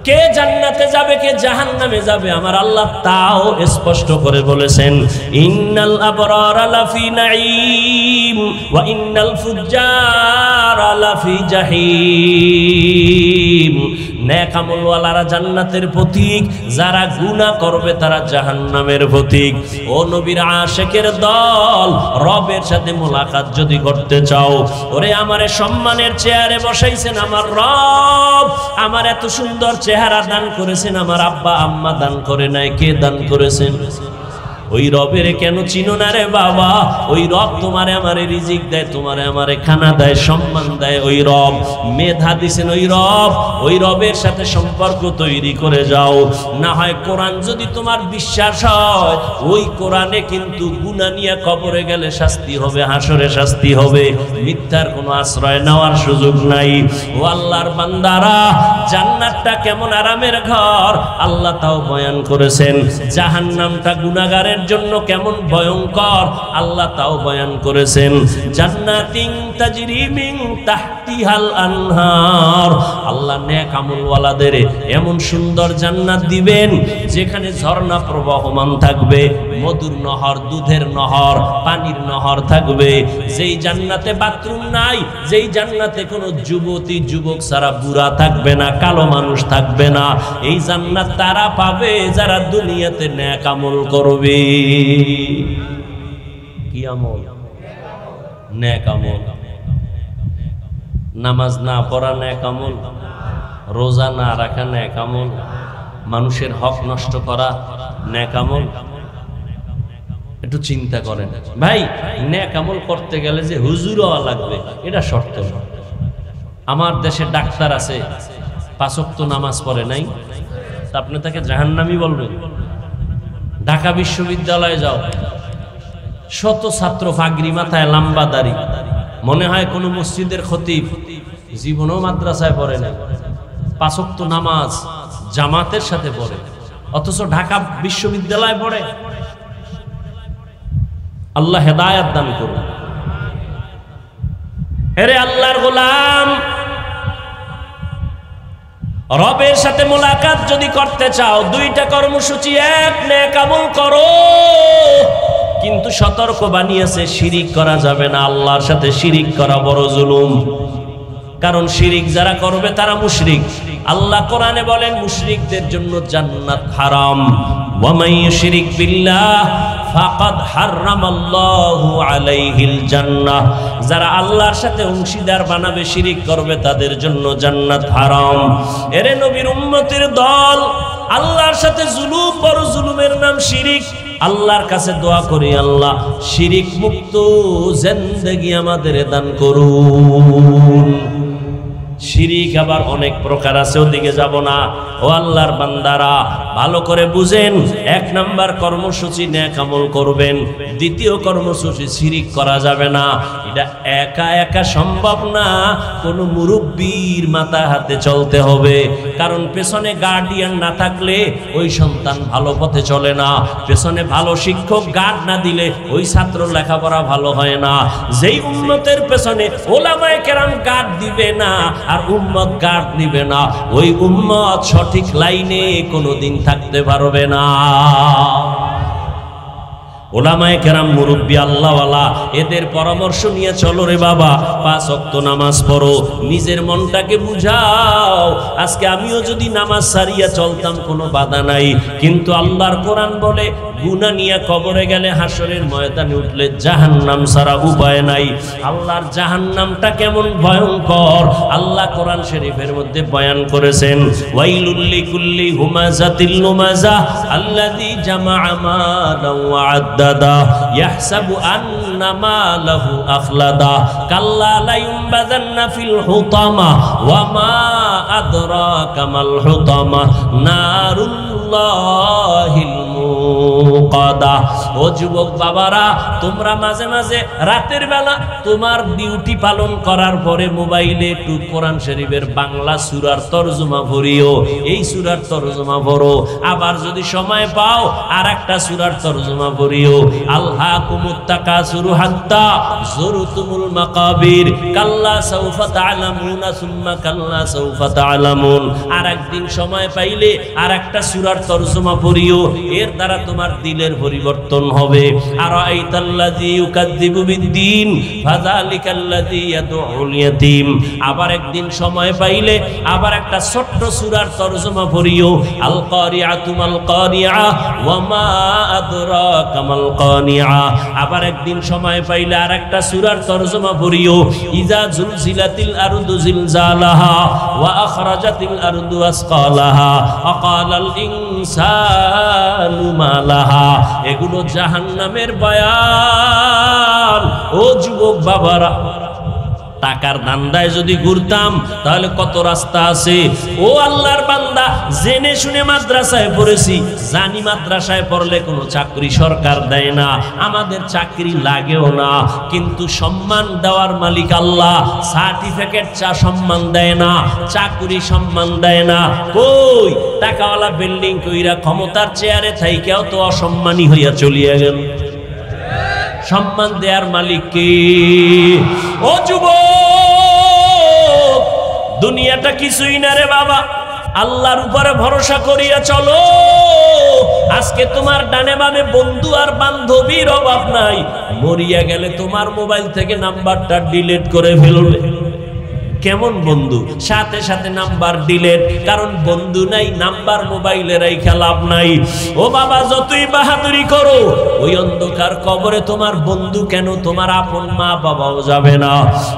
কে জান্নাতে যাবে, কে জাহান্নামে যাবে আমার আল্লাহ তাও স্পষ্ট করে বলেছেন, ইন্নাল আবরারা লাফি নাঈম ওয়া ইন্নাল ফুজ্জারা লাফি জাহিম। নেক আমলওয়ালারা জান্নাতের প্রতীক, যারা গুনাহ করবে তারা জাহান্নামের প্রতীক। ও নবীর আশিকের দল, রবের সাথে মোলাকাত যদি করতে চাও, ওরে আমারে সম্মানের চেয়ারে বসাইছেন আমার রব, আমার এত সুন্দর চেহারা দান করেছেন আমার আব্বা আম্মা দান করে নাই, কে দান করেছেন? ওই রবের কেন চিনো না রে বাবা? ওই রব তোমারে আমারে রিজিক দেয়, তোমারে আমারে খানা দেয়, সম্মান দেয়। ওই রব মেধা দিছেন, ওই রবের সাথে সম্পর্ক তৈরি করে যাও। না হয় কোরআন যদি তোমার বিশ্বাস হয়, ওই কোরআনে কিন্তু গুনাহ নিয়ে কবরে গেলে শাস্তি হবে, হাসরে শাস্তি হবে, মিথ্যার কোনো আশ্রয় নেওয়ার সুযোগ নাই। ও আল্লাহর বান্দারা, জান্নাতটা কেমন আরামের ঘর আল্লাহ তাও বয়ান করেছেন, জাহান্নামটা গুনাহগারের জন্য কেমন ভয়ঙ্কর আল্লাহ তাও বয়ান করেছেন। জান্নাতিন তাজরি মিন তাহতিহাল আনহার, আল্লাহ নেক আমলওয়ালাদের এমন সুন্দর জান্নাত দিবেন যেখানে ঝর্ণা প্রবাহমান থাকবে, মধুর নহর, দুধের নহর, পানির নহর থাকবে। যেই জান্নাতে বাথরুম নাই, যেই জান্নাতে কোনো যুবতী যুবক ছাড়া বুড়া থাকবে না, কালো মানুষ থাকবে না, এই জান্নাত তারা পাবে যারা দুনিয়াতে নেক আমল করবে। কি আমল? নেক আমল। নামাজ না পড়া নেক আমল, রোজা না রাখা নেক আমল, মানুষের হক নষ্ট করা নেক আমল। একটু চিন্তা করেন ভাই, নেক আমল করতে গেলে যে হুজুর হওয়া লাগবে এটা শর্ত। আমার দেশে ডাক্তার আছে, 5 ওয়াক্ত নামাজ পড়ে নাই, তা আপনি তাকে জাহান্নামী বলবেন? ঢাকা বিশ্ববিদ্যালয়ে যাও, শত ছাত্র, পাগড়ি মাথায়, লম্বা দাড়ি, মনে হয় কোনো মসজিদের খতিব, জীবনেও মাদ্রাসায় পড়ে নাই, 5 ওয়াক্ত নামাজ জামাতের সাথে পড়ে, অথচ ঢাকা বিশ্ববিদ্যালয়ে পড়ে। আল্লাহ হেদায়েত দান করুন। এরে আল্লাহর গোলাম, রবের সাথে মোলাকাত যদি করতে চাও, 2টা কর্মসূচি। এক, নেক আমল করো, কিন্তু সতর্ক বানিয়েছে শিরিক করা যাবে না। আল্লাহর সাথে শিরিক করা বড় জুলুম, কারণ শিরিক যারা করবে তারা মুশরিক। আল্লাহ কোরআনে বলেন মুশরিকদের জন্য জান্নাত হারাম। ওয়া মান ইউশরিক বিল্লাহ ফাকাদ হারামাল্লাহু আলাইহিল জান্নাহ, যারা আল্লাহর সাথে অংশীদার বানাবে, শিরিক করবে, তাদের জন্য জান্নাত হারাম। এরে নবীর উম্মতের দল, আল্লাহর সাথে জুলুম, বড় জুলুমের নাম শিরিক। আল্লাহর কাছে দোয়া করি, আল্লাহ শিরিক মুক্ত জিন্দেগি আমাদের দান করুন। শিরিক আবার অনেক প্রকার আছে, ওদিকে যাব না। ও আল্লাহর বান্দারা, ভালো করে বুঝেন, 1 নাম্বার কর্মসূচি নেক আমল করবেন, 2য় কর্মসূচি শিরিক করা যাবে না। এটা একা একা সম্ভব না, কোনো মুরব্বীর মাথা হাতে চলতে হবে। কারণ পেছনে গার্ডিয়ান না থাকলে ওই সন্তান ভালো পথে চলে না, পেছনে ভালো শিক্ষক গার্ড না দিলে ওই ছাত্র লেখাপড়া ভালো হয় না। যেই উম্মতের পেছনে ওলামায়ে কেরাম গার্ড দিবে না আর উম্মত গার্ড দিবে না, ওই উম্মত সঠিক লাইনে কোনোদিন থাকতে পারবে না। ওলামায়ে কেরাম মুরব্বী আল্লাহওয়ালা, এদের পরামর্শ নিয়ে চলো রে বাবা। 5 ওয়াক্ত নামাজ পড়ো, নিজের মনটাকে বুঝাও। আজকে আমিও যদি নামাজ সারিয়া চলতাম কোনো বাধা নাই, কিন্তু আল্লাহর কোরআন বলে গুনাহ নিয়ে কবরে গেলে হাসরের ময়দানে উঠলে জাহান্নাম ছাড়া উপায় নাই। আল্লাহর জাহান্নামটা কেমন ভয়ঙ্কর আল্লাহ কোরআন শরীফের মধ্যে বয়ান করেছেন। ওয়াইলুল লিকুল্লি হুমাযাতিল লুমাযা আল্লাযী জামাআ মালান ওয়া আদ্দাদা ইয়াহসাবু আন্না মালাহু আখলাদা কাল্লা লা ইউনবাযান্না ফিল হুতামা ওয়া মা আদরাকা মাল হুতামা নারুল্লাহিল মুকাদা। ও যুবক বাবারা, তোমরা মাঝে মাঝে রাতের বেলা তোমার ডিউটি পালন করার পরে মোবাইলে একটু কোরআন শরীফের বাংলা সূরার তরজমা পড়িও, এই সূরার তরজমা পড়ো। আবার যদি সময় পাও আর একটা সূরার তরজমা পড়িও। আলহাকুমুত তাকাসুরু হাত্তা যুরতুমুল মাকাবির কাল্লা সাউফা তা'লামুনা সুম্মা কাল্লা সাউফা তা'লামুন। আর একদিন সময় পাইলে আর একটা সূরার তরজমা পড়িও, এর দ্বারা তোমার দিলের পরিবর্তন হবে। আরাআইতাল্লাযী ইউকাযযিবু বিদ্দীন ফাযালিকাল্লাযী ইয়াদউল ইয়াতীম। আবার একদিন সময় পাইলে আবার একটা ছোট্ট সূরার তরজমা পড়িও। আল কারিআতু মাল কারিআ ওয়া মা আদরাকা মাল কানিআ। আবার একদিন সময় পাইলে আর একটা সূরার তরজমা পড়িও। ইযা জুলজিলাতিল আরদু জিলজালাহা ওয়া আখরাজাতিল আরদু আসকালাহা ওয়া ক্বালাল ইনসানু মা লাহা। এগুলো জাহান্নামের বয়ান। ও যুবক বাবারা, টাকার ধান্দায় যদি ঘুরতাম তাহলে কত রাস্তা আছে। ও আল্লাহর বান্দা, জেনে শুনে মাদ্রাসায় পড়েছি, জানি মাদ্রাসায় পড়লে কোনো চাকরি সরকার দেয় না, আমাদের চাকরি লাগেও না, কিন্তু সম্মান দেওয়ার মালিক আল্লাহ। সার্টিফিকেট সম্মান দেয় না, চাকরি সম্মান দেয় না। কই টাকাওয়ালা বিল্ডিং কইরা ক্ষমতার চেয়ারে থাইকেও তো অসম্মানী হইয়া চলিয়া গেল। সম্মান দেয়ার মালিক কে? ও যুবক, দুনিয়াটা কিছুই না রে বাবা, আল্লাহর উপরে ভরসা করিয়া চলো। আজকে তোমার ডানে বামে বন্ধু আর বান্ধবীর অভাব নাই, মরিয়া গেলে তোমার মোবাইল থেকে নাম্বারটা ডিলিট করে ফেলবে। কেমন বন্ধু? সাথে সাথে নাম্বার ডিলিট, কারণ বন্ধু নাই, নাম্বার মোবাইলে রাইখা লাভ নাই। ও বাবা, যতই বাহাদুরি করো, ওই অন্ধকার কবরে তোমার বন্ধু কেন, তোমার আপন মা বাবাও যাবে না।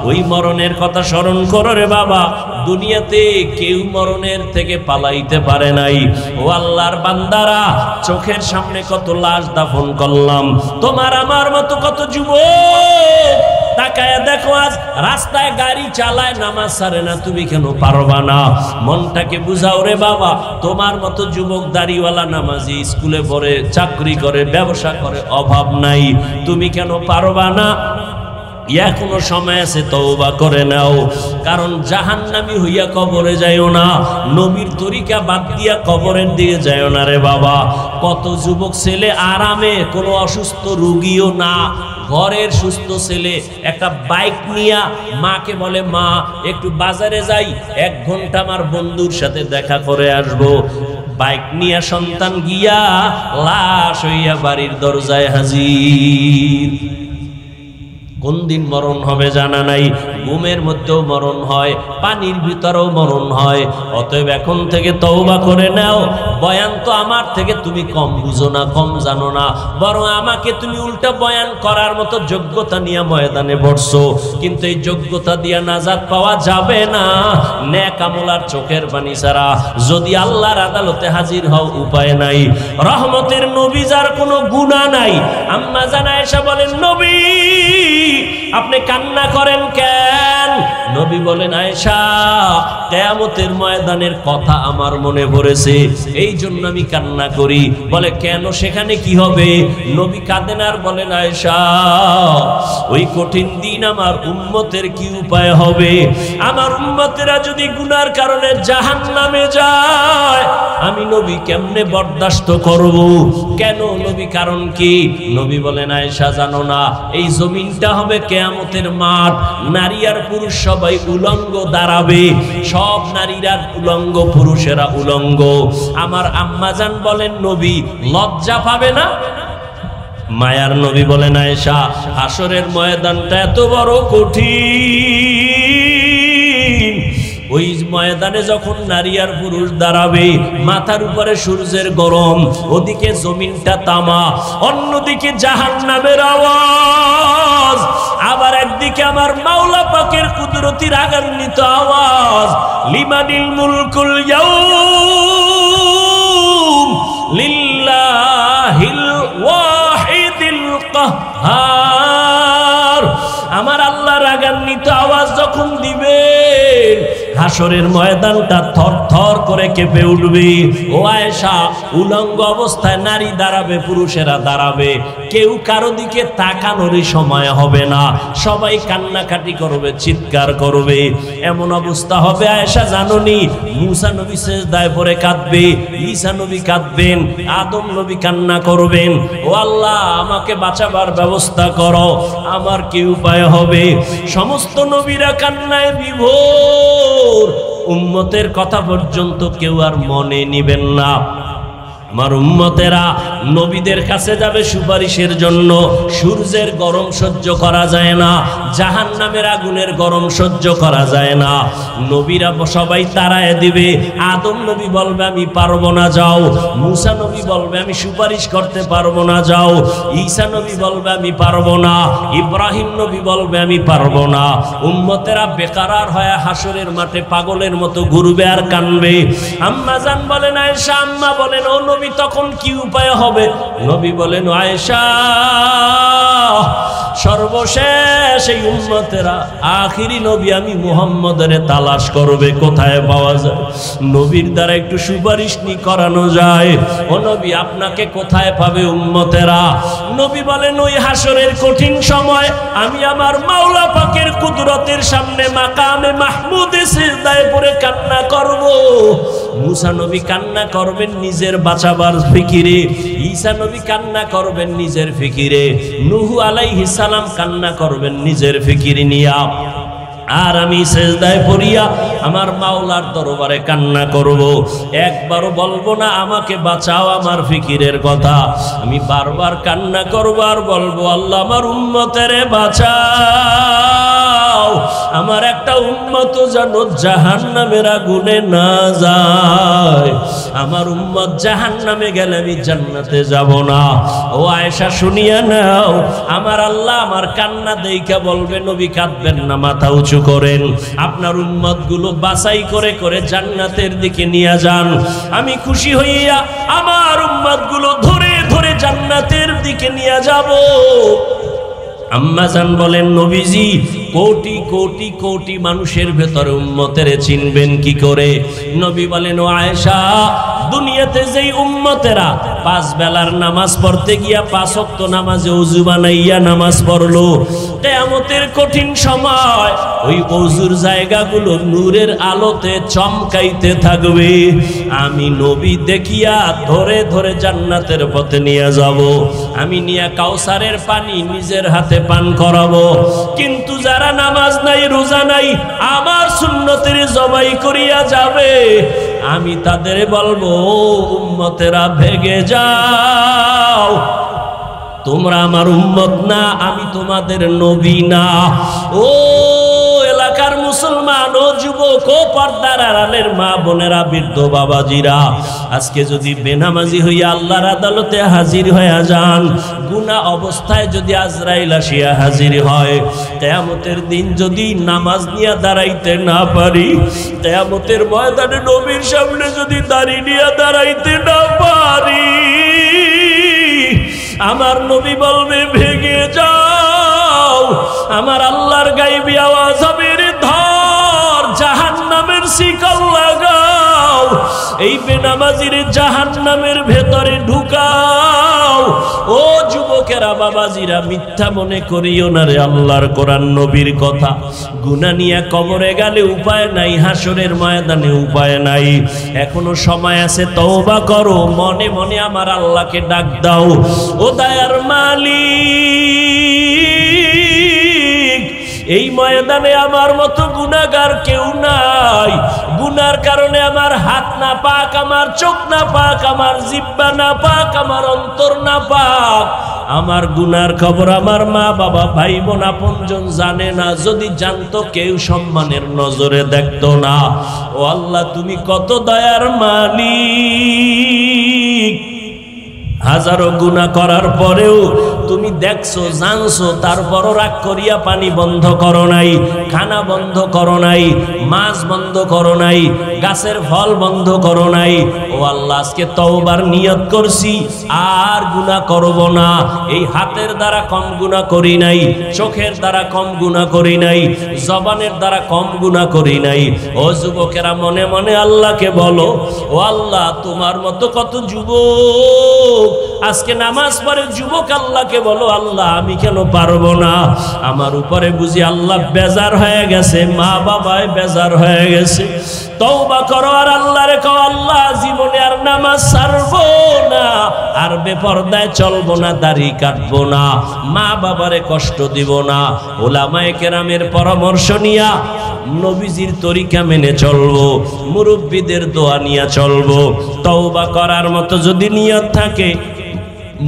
ওই মরণের কথা স্মরণ করো রে বাবা। দুনিয়াতে কেউ মরণের থেকে পালাইতে পারে নাই। ও আল্লাহর বান্দারা, চোখের সামনে কত লাশ দাফন করলাম, তোমার আমার মতো কত যুবক তাকায়া দেখো, আজ রাস্তায় গাড়ি চালায়, নামাজ ছাড়ে না, তুমি কেন পারবা না? মনটাকে বুঝাও রে বাবা। তোমার মতো যুবক দাড়িওয়ালা নামাজি, স্কুলে পড়ে, চাকরি করে, ব্যবসা করে, অভাব নাই, তুমি কেন পারবা না? এখনো সময় আছে, তওবা করে নাও। কারণ জাহান্নামী হইয়া কবরে যাইও না, নবীর তরিকা বাদ দিয়া কবরের দিকে যাইও না রে বাবা। কত যুবক ছেলে আরামে, কোনো অসুস্থ রোগীও না, ঘরের সুস্থ ছেলে একটা বাইক নিয়া মাকে বলে, মা একটু বাজারে যাই, 1 ঘন্টা আমার বন্ধুর সাথে দেখা করে আসবো। বাইক নিয়া সন্তান গিয়া লাশ হইয়া বাড়ির দরজায় হাজির। কোন দিন মরণ হবে জানা নাই। ঘুমের মধ্যেও মরণ হয়, পানির ভিতরেও মরণ হয়। অতএব এখন থেকে তওবা করে নাও। বয়ান তো আমার থেকে তুমি কম বুঝো না, কম জানো না, বরং আমাকে তুমি উল্টা বয়ান করার মতো যোগ্যতা নিয়ে ময়দানে বসছো। কিন্তু এই যোগ্যতা দিয়া নাজাত পাওয়া যাবে না নেক আমল আর চোখের পানি ছাড়া। যদি আল্লাহর আদালতে হাজির হও, উপায় নাই। রহমতের নবী, যার কোনো গুনাহ নাই, আম্মা জান আয়েশা বলেন, নবী আপনি কান্না করেন কেন? নবী বলেন আয়েশা কিয়ামতের ময়দানের কথা আমার মনে পড়েছে, এই জন্য আমি কান্না করি। বলে কেন, সেখানে কি হবে? নবী কাঁদেন আর বলেন আয়েশা ওই কঠিন দিন আমার উম্মতের কি উপায় হবে? আমার উম্মতেরা যদি গুনার কারণে জাহান্নামে যায় আমি নবী কেমনে বরদাস্ত করব? কেন নবী, কারণ কি? নবী বলেন আয়েশা জানো না, এই জমিনটা হবে কিয়ামতের মাঠ, নারী আর পুরুষ সবাই উলঙ্গ দাঁড়াবে, সব নারীরা উলঙ্গ, পুরুষেরা উলঙ্গ। আমার আম্মাজান বলেন নবী লজ্জা পাবে না? মায়ার নবী বলেন আয়েশা হাসরের ময়দানটা এত বড় কঠিন, ওই ময়দানে যখন নারী আর পুরুষ দাঁড়াবে, মাথার উপরে সূর্যের গরম, ওদিকে জমিনটা তামা, অন্যদিকে জাহান্নামের আওয়াজ, আবার একদিকে আমার মাওলা পাকের কুদরতি রাগান্বিত আওয়াজ, লিমানিল মুলকুল ইয়াউম লিল্লাহিল ওয়াহিদিল কাহ্হার। আমার আল্লাহ রাগান্বিত আওয়াজ যখন দিবে হাসরের ময়দানটা থরথর করে কেঁপে উঠবে। ও আয়েশা উলঙ্গ অবস্থায় নারী দাঁড়াবে, পুরুষেরা দাঁড়াবে, কেউ কারো দিকে তাকানোরই সময় হবে না, সবাই কান্নাকাটি করবে, চিৎকার করবে, এমন অবস্থা হবে। আয়েশা জানোনি মুসা নবী সিজদায় পড়ে কাঁদবে, ঈসা নবী কাঁদবেন, আদম নবী কান্না করবেন, ও আল্লাহ আমাকে বাঁচাবার ব্যবস্থা করো, আমার কি উপায় হবে? সমস্ত নবীরা কান্নায় বিভোর, উম্মতের কথা পর্যন্ত কেউ আর মনে নিবেন না। আমার উম্মতেরা নবীদের কাছে যাবে সুপারিশের জন্য, সূর্যের গরম সহ্য করা যায় না, জাহান্নামের আগুনের গরম সহ্য করা যায় না, নবীরা সবাই তাড়ায় দিবে। আদম নবী বলবে আমি পারবো না, যাও। মুসা নবী বলবে আমি সুপারিশ করতে পারবো না, যাও। ঈসা নবী বলবে আমি পারবো না, ইব্রাহিম নবী বলবে আমি পারবো না। উম্মতেরা বেকারার হয়ে হাসরের মাঠে পাগলের মতো ঘুরবে আর কানবে। আম্মা জান বলেন আয়েশা, আম্মা বলেন ও নবী তখন কি উপায় হবে? নবী বলেন আয়েশা সর্বশেষ এই উম্মতেরা আখিরি নবী আমি মুহাম্মদের তালাশ করবে, কোথায় পাওয়া যায়, নবীর দ্বারা একটু সুপারিশ করানো যায়। ও নবী আপনাকে কোথায় পাবে উম্মতেরা? নবী বলেন ওই হাসরের কঠিন সময় আমি আমার মাওলা পাকের কুদরতের সামনে মাকামে মাহমুদে সিজদায় পড়ে কান্না করব। মুসা নবী কান্না করবেন নিজের বাঁচাবার ফিকিরে, ঈসা নবী কান্না করবেন নিজের ফিকিরে, নূহ আলাইহিস সালাম কান্না করবেন নিজের ফিকির নিয়া, আর আমি সিজদায় পড়িয়া আমার মাওলার দরবারে কান্না করব। একবারও বলবো না আমাকে বাঁচাও আমার ফিকিরের কথা, আমি বারবার কান্না করব আর বলবো আল্লাহ আমার উম্মতেরে বাঁচাও, আমার একটা উম্মত যেন জাহান্নামের আগুনে না যায়, আমার উম্মত জাহান্নামে গেলে আমি জান্নাতে যাব না। ও আয়েশা শুনিয়া নাও, আমার আল্লাহ আমার কান্না দেইখা বলবে নবী কাঁদবেন না, মাথা উঁচু করেন, আপনার উম্মত গুলো বাছাই করে করে জান্নাতের দিকে নিয়ে যান, আমি খুশি হইয়া আমার উম্মত গুলো ধরে ধরে জান্নাতের দিকে নিয়ে যাব। আম্মা জান বলেন নবীজি কোটি কোটি কোটি মানুষের ভেতরে উম্মতের চিনবেন কি করে? নবী বলেন ও আয়েশা দুনিয়াতে যেই উম্মতেরা পাঁচ বেলার নামাজ পড়তে গিয়া পাঁচ ওয়াক্ত নামাজে ওযু বানাইয়া নামাজ পড়লো, কিয়ামতের কঠিন সময় ওই ওযুর জায়গাগুলো নূরের আলোতে চমকাইতে থাকবে, আমি নবী দেখিয়া ধরে ধরে জান্নাতের পথে নিয়ে যাব, আমি নিয়া কাউসারের পানি নিজের হাতে পান করাবো। কিন্তু যারা নামাজ নাই রোজা নাই আমার সুন্নতের জবাই করিয়া যাবে, আমি তাদের বলবো উম্মতেরা ভেগে যাও, তোমরা আমার উম্মত না, আমি তোমাদের নবী না। ও এলাকার মুসলমান, ও যুবক, ও পর্দার আড়ালের মা বোনেরা, বৃদ্ধ বাবাজিরা, আজকে যদি বেনামাজি হইয়া আল্লাহর আদালতে হাজির হইয়া যান, গুনাহ অবস্থায় যদি আজরাইল আসিয়া হাজির হয়, কিয়ামতের দিন যদি নামাজ নিয়ে দাঁড়াইতে না পারি, কিয়ামতের ময়দানে নবীর সামনে যদি দাঁড়িয়ে নিয়ে দাঁড়াইতে না পারি, আমার নবী বলবে ভেগে যাও, আমার আল্লাহর গায়বী আওয়াজ হবে রে ধর শিকল লাগাও, এই বেনামাজির জাহান্নামের ভেতরে ঢুকাও। ও যুবকেরা, বাবাজিরা, মিথ্যা মনে করিও না রে আল্লাহর কোরআন নবীর কথা। গুনাহ নিয়ে কবরে গেলে উপায় নাই, হাসরের ময়দানে উপায় নাই। এখনো সময় আছে, তওবা করো, মনে মনে আমার আল্লাহকে ডাক দাও। ও দয়ার মালিক, এই ময়দানে আমার মতো গুনাহগার কেউ নাই। গুনার কারণে আমার হাত না পাক, আমার চোখ না পাক, আমার জিহ্বা না পাক, আমার অন্তর না পাক। আমার গুনার খবর আমার মা বাবা ভাই বোন আপনজন জানে না। যদি জানতো কেউ সম্মানের নজরে দেখতো না। ও আল্লাহ, তুমি কত দয়ার মালিক। হাজারো গুনাহ করার পরেও তুমি দেখছো, জানছো, তারপরও রাগ করিয়া পানি বন্ধ করো নাই, খানা বন্ধ করো নাই, মাছ বন্ধ করো নাই, গাছের ফল বন্ধ করো নাই। ও আল্লাহ, আজকে তওবার নিয়ত করছি, আর গুনাহ করব না। এই হাতের দ্বারা কম গুনাহ করি নাই, চোখের দ্বারা কম গুনাহ করি নাই, জবানের দ্বারা কম গুনাহ করি নাই। ও যুবকেরা, মনে মনে আল্লাহকে বলো, ও আল্লাহ, তোমার মতো কত যুবক আজকে নামাজ পড়ে। যুবক আল্লাহকে বলো, আল্লাহ আমি কেন পারবো না? আমার উপরে বুঝি আল্লাহ বেজার হয়ে গেছে, মা বাবায় বেজার হয়ে গেছে। তওবা করো আর আল্লাহরে কও, আল্লাহ জীবনে আর নামাজ ছাড়বো না, আর বেপরদায় চলবো না, দাড়ি কাটবো না, মা বাবারে কষ্ট দিব না। উলামায়ে কেরামের পরামর্শ নিয়া নবীজির তরিকা মেনে চলবো, মুরব্বীদের দোয়া নিয়া চলবো। তওবা করার মতো যদি নিয়ত থাকে,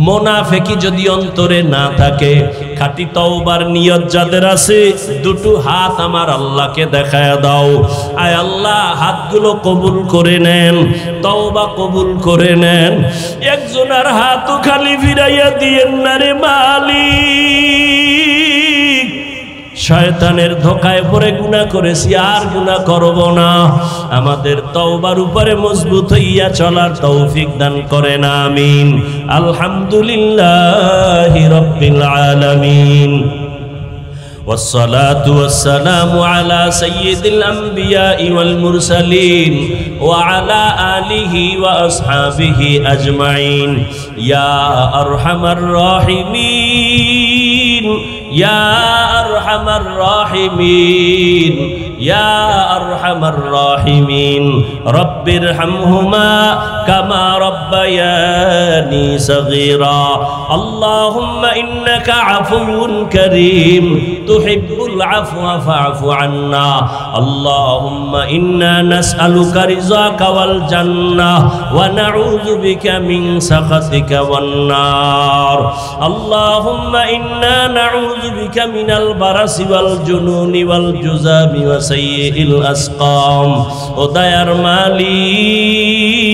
মুনাফিকি যদি অন্তরে না থাকে, খাঁটি তওবার নিয়ত যাদের আছে, দুটো হাত আমার আল্লাহকে দেখায়া দাও। আয় আল্লাহ, হাতগুলো কবুল করে নেন, তওবা কবুল করে নেন। একজনের হাতও খালি ফিরাইয়া দিয়েন না রে মালিক। শয়তানের ধোকায় পড়ে গুনাহ করেছি, আর গুনাহ করব না। আমাদের তওবার উপরে মজবুত হইয়া চলার তৌফিক দান করেন, আমিন। আলহামদুলিল্লাহি রাব্বিল আলামিন। والصلاة والسلام على سيد الأنبياء والمرسلين وعلى آله وأصحابه أجمعين يا أرحم الراحمين يا أرحم الراحمين يا أرحم الراحمين رب ارحمهما كما ربياني صغيرا اللهم إنك عفو كريم تحب العفو فاعف عنا اللهم إنا نسألك رضاك والجنة ونعوذ بك من سخطك والنار اللهم إنا نعوذ بك من البرص والجنون والجذام وسيء الأسقام ودير مالي